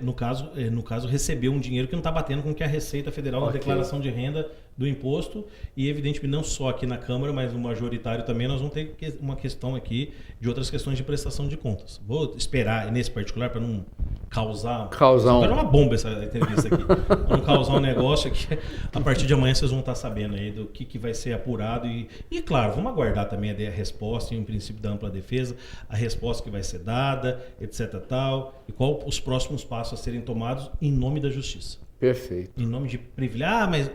no caso, recebeu um dinheiro que não está batendo com o que a Receita Federal na declaração de renda do imposto e, evidentemente, não só aqui na Câmara, mas no majoritário também, nós vamos ter uma questão aqui de outras questões de prestação de contas. Vou esperar, nesse particular, para não causar uma bomba essa entrevista aqui, para não causar um negócio aqui. A partir de amanhã vocês vão estar sabendo aí do que vai ser apurado e, claro, vamos aguardar também a resposta, em princípio da ampla defesa, a resposta que vai ser dada, etc. tal, e qual os próximos passos a serem tomados em nome da justiça. Perfeito. Em nome de privilégio. Mas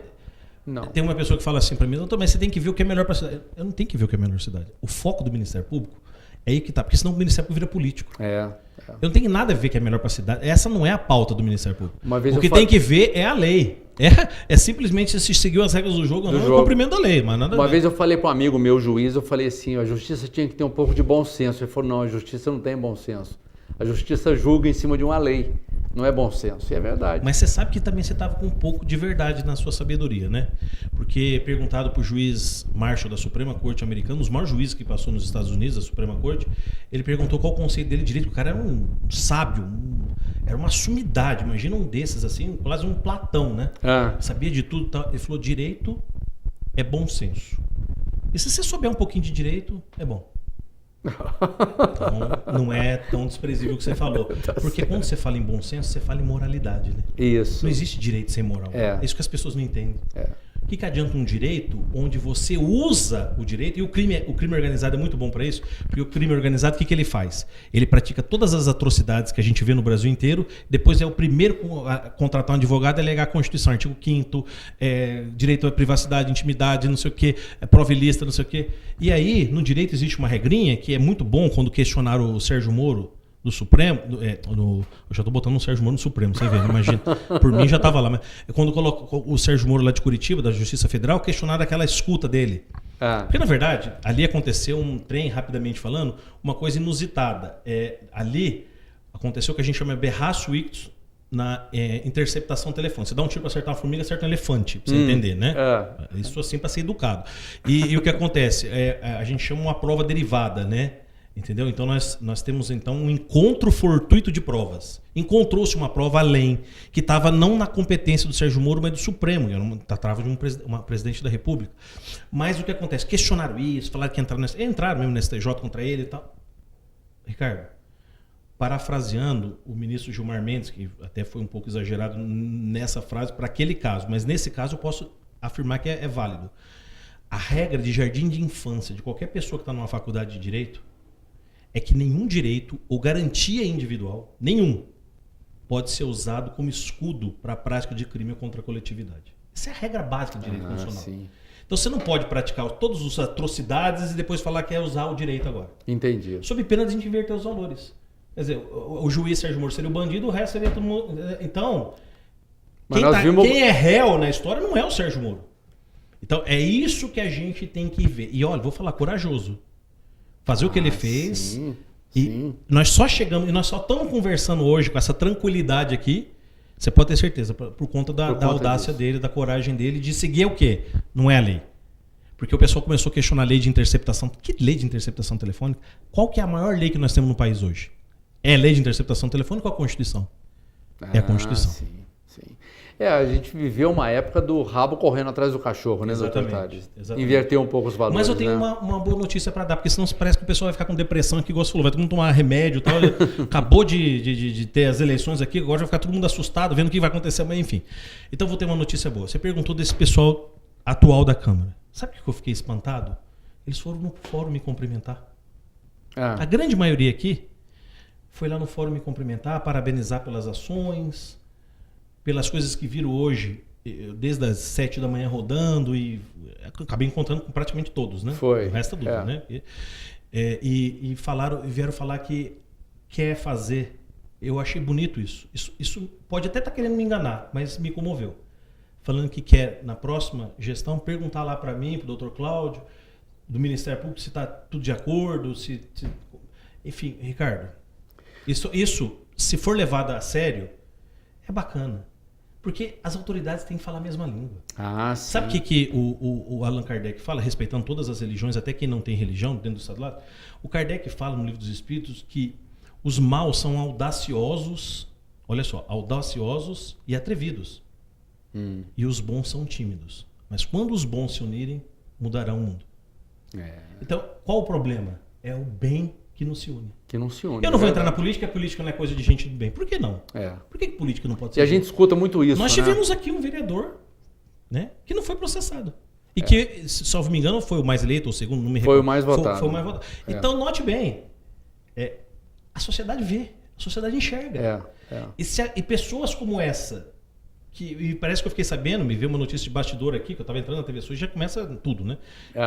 não. Tem uma pessoa que fala assim para mim, doutor, mas você tem que ver o que é melhor para a cidade. Eu não tenho que ver o que é melhor para a cidade. O foco do Ministério Público É aí que tá, porque senão o Ministério Público vira político. Eu não tenho nada a ver que é melhor para a cidade. Essa não é a pauta do Ministério Público. O que tem que ver é a lei. É simplesmente se seguiu as regras do jogo ou não, é o cumprimento da lei. Mas nada Uma vez eu falei para um amigo meu, juiz, eu falei assim, a justiça tinha que ter um pouco de bom senso. Ele falou, não, a justiça não tem bom senso. A justiça julga em cima de uma lei. Não é bom senso, e é verdade. Mas você sabe que também você estava com um pouco de verdade na sua sabedoria, né? Porque perguntado para o juiz Marshall da Suprema Corte americana, os maiores juízes que passou nos Estados Unidos, da Suprema Corte, ele perguntou qual o conceito dele de direito. O cara era um sábio, era uma sumidade. Imagina um desses assim, quase um Platão, né? Sabia de tudo. Tal. Ele falou, direito é bom senso. E se você souber um pouquinho de direito, é bom. Então, não é tão desprezível o que você falou. Porque quando você fala em bom senso, você fala em moralidade, né? Isso. Não existe direito sem moral. É isso que as pessoas não entendem. O que adianta um direito onde você usa o direito, e o crime organizado é muito bom para isso, porque o crime organizado, o que ele faz? Ele pratica todas as atrocidades que a gente vê no Brasil inteiro, depois é o primeiro a contratar um advogado e alegar a Constituição, artigo 5º, direito à privacidade, intimidade, não sei o quê, prova ilícita, não sei o quê. E aí, no direito existe uma regrinha que é muito bom quando questionaram o Sérgio Moro, do Supremo, eu já estou botando o Sérgio Moro no Supremo, você vê, imagina. Por mim já estava lá. Mas quando colocou o Sérgio Moro lá de Curitiba, da Justiça Federal, questionaram aquela escuta dele. Porque, na verdade, ali aconteceu um trem, rapidamente falando, uma coisa inusitada. Ali aconteceu o que a gente chama de berraço ictus na interceptação telefônica. Você dá um tiro para acertar uma formiga, acerta um elefante, para você entender, né? Isso assim para ser educado. E o que acontece? A gente chama uma prova derivada, né? Entendeu? Então nós temos então um encontro fortuito de provas. Encontrou-se uma prova além, que estava não na competência do Sérgio Moro, mas do Supremo, tratava de uma presidente da República. Mas o que acontece? Questionaram isso, falaram que entraram mesmo no STJ contra ele e tal. Ricardo, parafraseando o ministro Gilmar Mendes, que até foi um pouco exagerado nessa frase para aquele caso, mas nesse caso eu posso afirmar que é válido. A regra de jardim de infância de qualquer pessoa que está numa faculdade de Direito é que nenhum direito ou garantia individual, nenhum, pode ser usado como escudo para a prática de crime contra a coletividade. Essa é a regra básica do direito constitucional. Sim. Então você não pode praticar todas as atrocidades e depois falar que é usar o direito agora. Entendi. Sob pena de a gente inverter os valores. Quer dizer, o juiz Sérgio Moro seria o bandido, o resto seria todo mundo. Então, quem é réu na história não é o Sérgio Moro. Então, é isso que a gente tem que ver. E olha, vou falar, corajoso. Fazer o que ele fez. Sim. Nós só estamos conversando hoje com essa tranquilidade aqui. Você pode ter certeza, por conta da audácia dele, da coragem dele, de seguir o quê? Não é a lei. Porque o pessoal começou a questionar a lei de interceptação. Que lei de interceptação telefônica? Qual que é a maior lei que nós temos no país hoje? É a lei de interceptação telefônica ou a Constituição? É a Constituição. Sim. A gente viveu uma época do rabo correndo atrás do cachorro, né, doutor Tales? Inverteu um pouco os valores. Mas eu tenho uma boa notícia para dar, porque senão parece que o pessoal vai ficar com depressão aqui, igual você falou, vai todo mundo tomar remédio e tal. Acabou de ter as eleições aqui, agora vai ficar todo mundo assustado, vendo o que vai acontecer, mas enfim. Então eu vou ter uma notícia boa. Você perguntou desse pessoal atual da Câmara. Sabe o que eu fiquei espantado? Eles foram no fórum me cumprimentar. A grande maioria aqui foi lá no fórum me cumprimentar, parabenizar pelas ações, pelas coisas que viram hoje, desde as 7 da manhã rodando, e acabei encontrando com praticamente todos, né? Foi. O resto é dúvida, né? E vieram falar que quer fazer. Eu achei bonito isso. Isso pode até estar querendo me enganar, mas me comoveu. Falando que quer, na próxima gestão, perguntar lá para mim, para o Dr. Cláudio, do Ministério Público, se está tudo de acordo, enfim, Ricardo, isso, se for levado a sério, é bacana. Porque as autoridades têm que falar a mesma língua. Sabe o que o Allan Kardec fala, respeitando todas as religiões, até quem não tem religião dentro do Estado lado? O Kardec fala no Livro dos Espíritos que os maus são audaciosos, olha só, audaciosos e atrevidos. E os bons são tímidos. Mas quando os bons se unirem, mudará o mundo. Então, qual o problema? É o bem que não se une. Eu não vou entrar na política, a política não é coisa de gente do bem. Por que não? Por que política não pode ser? E a gente escuta muito isso. Nós tivemos aqui um vereador, né, que não foi processado. E que, se não me engano, foi o mais eleito, ou o segundo, não me recordo. Foi o mais votado. Foi o mais votado. Então, note bem, a sociedade vê, a sociedade enxerga. E pessoas como essa, E parece que eu fiquei sabendo, me veio uma notícia de bastidor aqui, que eu estava entrando na TV Sul, e já começa tudo, né?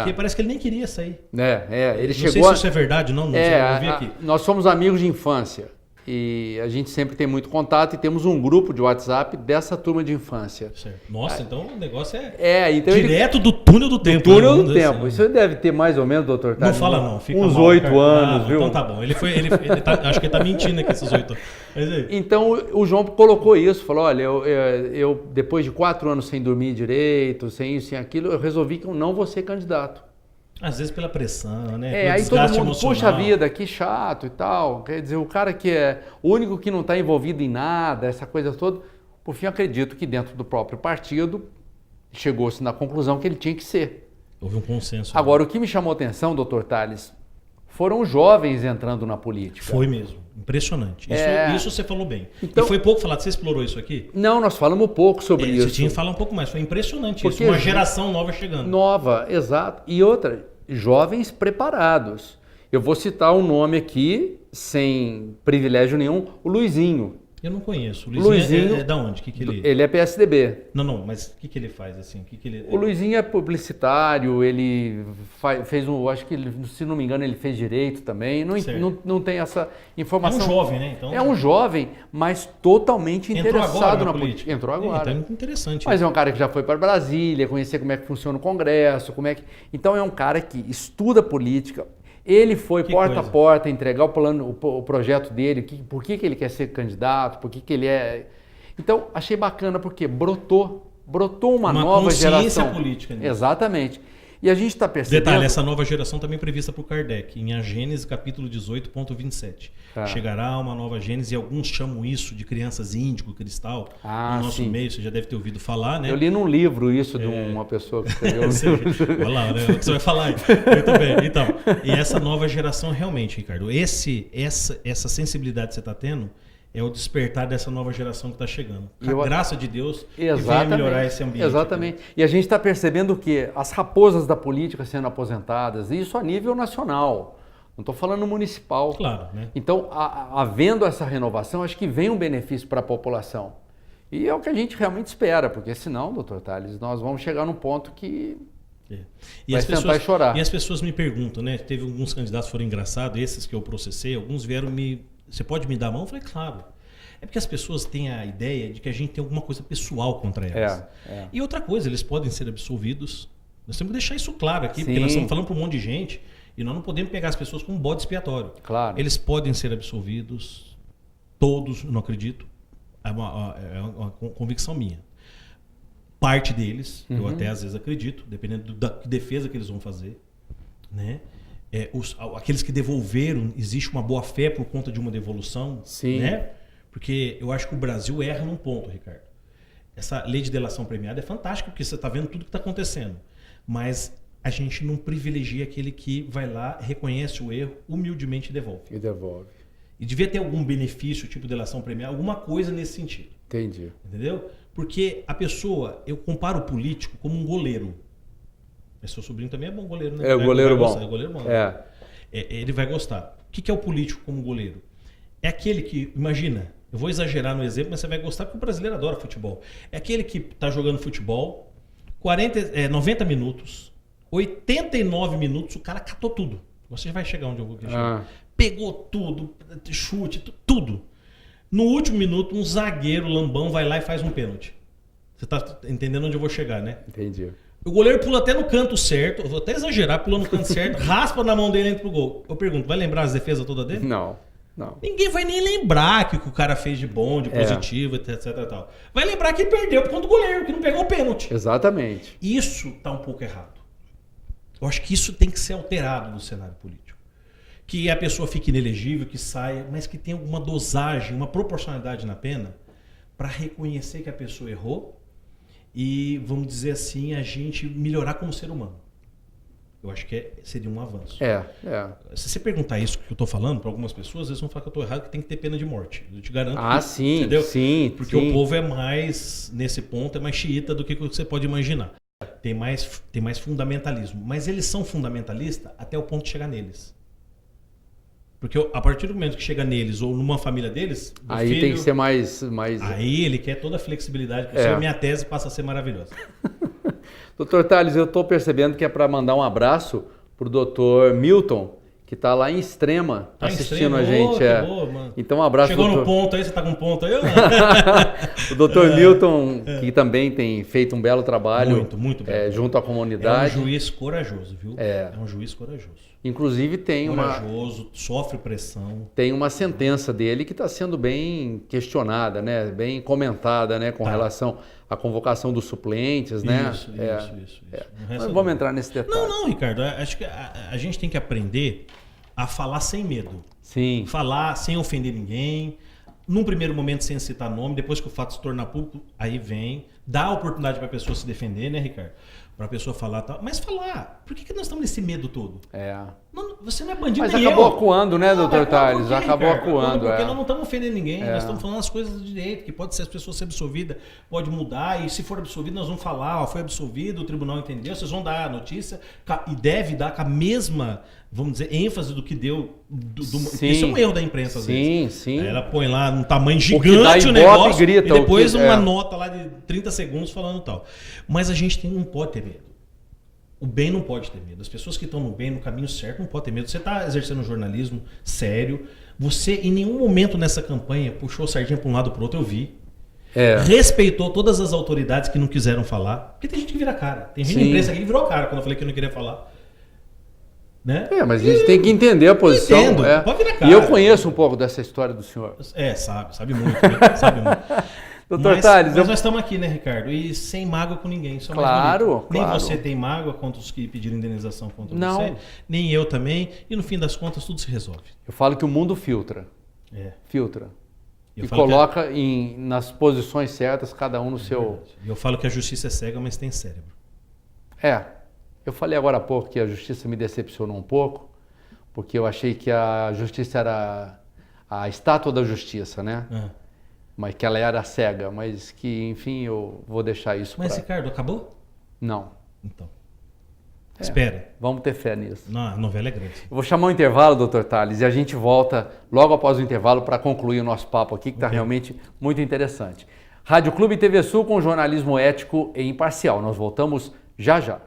Que parece que ele nem queria sair. Ele não chegou... sei se isso é verdade, não sei, eu vi aqui. Nós somos amigos de infância e a gente sempre tem muito contato e temos um grupo de WhatsApp dessa turma de infância. Certo. Nossa, então o negócio é então direto do túnel do tempo. Do túnel do tempo. Isso deve ter mais ou menos, doutor Tales. Não fala não, fica uns mal, 8 anos, viu? Então tá bom. Ele acho que ele tá mentindo aqui esses 8 anos. Mas aí. Então o João colocou isso, falou, olha, eu depois de 4 anos sem dormir direito, sem isso, sem aquilo, eu resolvi que eu não vou ser candidato. Às vezes pela pressão, né? Aí todo mundo, emocional. puxa vida, que chato e tal. Quer dizer, o cara que é o único que não está envolvido em nada, essa coisa toda. Por fim, acredito que dentro do próprio partido chegou-se na conclusão que ele tinha que ser. Houve um consenso. Agora, o que me chamou a atenção, doutor Tales, foram os jovens entrando na política. Foi mesmo. Impressionante. Isso você falou bem. Então, e foi pouco falado. Você explorou isso aqui? Não, nós falamos pouco sobre isso. Você tinha que falar um pouco mais. Foi impressionante porque isso. Uma geração nova chegando. Nova, exato. E outra, jovens preparados. Eu vou citar um nome aqui, sem privilégio nenhum, o Luizinho. Eu não conheço. O Luizinho é da onde? Que ele... Ele é PSDB. Não, mas o que ele faz assim? O Luizinho é publicitário, ele fez acho que, se não me engano, ele fez direito também. Não tem essa informação. É um jovem, né? Então, é um jovem, mas totalmente interessado na política. Entrou agora. Então é interessante. Mas é um cara que já foi para Brasília, conhecer como é que funciona o Congresso, Então é um cara que estuda política. Ele foi porta a porta entregar o projeto dele, por que ele quer ser candidato, por que ele é... Então, achei bacana porque brotou uma nova geração. Uma consciência política. Nisso. Exatamente. E a gente está percebendo... Detalhe, essa nova geração também prevista por Kardec, em A Gênese, capítulo 18.27. Chegará uma nova Gênese, e alguns chamam isso de crianças índigo, cristal. No nosso meio, você já deve ter ouvido falar, né? Eu li num livro isso de uma pessoa que escreveu. Olha lá, né? O que você vai falar aí. Muito bem. Então, e essa nova geração realmente, Ricardo, essa sensibilidade que você está tendo é o despertar dessa nova geração que está chegando. A graça de Deus que venha melhorar esse ambiente. Exatamente. E a gente está percebendo que as raposas da política sendo aposentadas, isso a nível nacional. Não estou falando municipal. Claro, né? Então, havendo essa renovação, acho que vem um benefício para a população. E é o que a gente realmente espera, porque senão, doutor Tales, nós vamos chegar num ponto que vai sentar e chorar. E as pessoas me perguntam, né? Teve alguns candidatos que foram engraçados, esses que eu processei, alguns vieram Você pode me dar a mão? Eu falei, claro. É porque as pessoas têm a ideia de que a gente tem alguma coisa pessoal contra elas. E outra coisa, eles podem ser absolvidos. Nós temos que deixar isso claro aqui, porque nós estamos falando para um monte de gente e nós não podemos pegar as pessoas como bode expiatório. Claro. Eles podem ser absolvidos, todos, não acredito. É uma convicção minha. Parte deles, eu até às vezes acredito, dependendo da defesa que eles vão fazer, né? Aqueles que devolveram, existe uma boa fé por conta de uma devolução, né? Porque eu acho que o Brasil erra num ponto, Ricardo. Essa lei de delação premiada é fantástica, porque você está vendo tudo que está acontecendo. Mas a gente não privilegia aquele que vai lá, reconhece o erro, humildemente e devolve. E devia ter algum benefício, tipo delação premiada, alguma coisa nesse sentido. Entendi. Entendeu? Porque a pessoa, eu comparo o político como um goleiro. Mas seu sobrinho também é bom goleiro, né? É, o goleiro bom. É o goleiro bom. Ele vai gostar. O que é o político como goleiro? É aquele que, imagina, eu vou exagerar no exemplo, mas você vai gostar porque o brasileiro adora futebol. É aquele que está jogando futebol, 90 minutos, 89 minutos, o cara catou tudo. Você vai chegar onde eu vou chegar. Pegou tudo, chute, tudo. No último minuto, um zagueiro lambão vai lá e faz um pênalti. Você está entendendo onde eu vou chegar, né? Entendi. O goleiro pula até no canto certo, eu vou até exagerar, pula no canto certo, raspa na mão dele e entra pro gol. Eu pergunto, vai lembrar as defesas todas dele? Não. Ninguém vai nem lembrar que o cara fez de bom, de positivo, etc. Tal. Vai lembrar que ele perdeu por conta do goleiro, que não pegou o pênalti. Exatamente. Isso tá um pouco errado. Eu acho que isso tem que ser alterado no cenário político. Que a pessoa fique inelegível, que saia, mas que tenha alguma dosagem, uma proporcionalidade na pena para reconhecer que a pessoa errou e, vamos dizer assim, a gente melhorar como ser humano. Eu acho que seria um avanço. Se você perguntar isso que eu estou falando para algumas pessoas, eles vão falar que eu estou errado, que tem que ter pena de morte. Eu te garanto. Sim, entendeu? Sim. Porque o povo é mais, nesse ponto, é mais xiita do que você pode imaginar. Tem mais fundamentalismo. Mas eles são fundamentalistas até o ponto de chegar neles. Porque a partir do momento que chega neles ou numa família deles, aí filho, tem que ser mais... Aí ele quer toda a flexibilidade. Minha tese passa a ser maravilhosa. Doutor Tales, eu estou percebendo que é para mandar um abraço para o doutor Milton, que está lá em Extrema, assistindo a gente. Boa, mano. Então um abraço. Chegou no ponto aí, você está com ponto aí? O doutor Milton, que também tem feito um belo trabalho muito bem. Junto à comunidade. É um juiz corajoso, viu? É um juiz corajoso. Inclusive tem sofre pressão. Tem uma sentença dele que está sendo bem questionada, né? Bem comentada, né? Com relação à convocação dos suplentes, né? Isso. Mas vamos entrar nesse detalhe. Não, Ricardo. Acho que a gente tem que aprender a falar sem medo. Sim. Falar sem ofender ninguém. Num primeiro momento sem citar nome, depois que o fato se tornar público, aí vem. Dá a oportunidade para a pessoa se defender, né, Ricardo? Para a pessoa falar, tal. Mas falar, por que nós estamos nesse medo todo? Não, você não é bandido. Mas acabou acuando, né, doutor Tales? Acabou acuando. Porque nós não estamos ofendendo ninguém, nós estamos falando as coisas do direito, que pode ser as pessoas ser absolvidas, pode mudar, e se for absolvido, nós vamos falar, foi absolvido, o tribunal entendeu, vocês vão dar a notícia, e deve dar com a mesma, vamos dizer, ênfase do que deu. Isso é um erro da imprensa, às vezes. Sim. Aí ela põe lá um tamanho gigante o negócio, e grita, e depois uma nota lá de 30 segundos falando tal. Mas a gente não pode ter medo. O bem não pode ter medo. As pessoas que estão no bem, no caminho certo, não podem ter medo. Você está exercendo um jornalismo sério. Você, em nenhum momento nessa campanha, puxou a sardinha para um lado ou para o outro, eu vi. Respeitou todas as autoridades que não quiseram falar. Porque tem gente que vira cara. Tem gente na imprensa que virou cara quando eu falei que eu não queria falar. Né? Mas a gente tem que entender a posição. Entendo, pode virar cara. E eu conheço um pouco dessa história do senhor. Sabe muito. Né? Sabe muito. Doutor Tales, mas nós estamos aqui, né, Ricardo? E sem mágoa com ninguém. Claro. Nem você tem mágoa contra os que pediram indenização contra você, nem eu também. E no fim das contas, tudo se resolve. Eu falo que o mundo filtra. Filtra. E coloca nas posições certas, cada um no seu... Eu falo que a justiça é cega, mas tem cérebro. Eu falei agora há pouco que a justiça me decepcionou um pouco, porque eu achei que a justiça era a estátua da justiça, né? Mas que ela era cega, mas que, enfim, eu vou deixar isso Mas, Ricardo, acabou? Não. Então. Espera. Vamos ter fé nisso. Não, a novela é grande. Eu vou chamar um intervalo, doutor Tales, e a gente volta logo após o intervalo para concluir o nosso papo aqui, que está realmente muito interessante. Rádio Clube TV Sul com jornalismo ético e imparcial. Nós voltamos já já.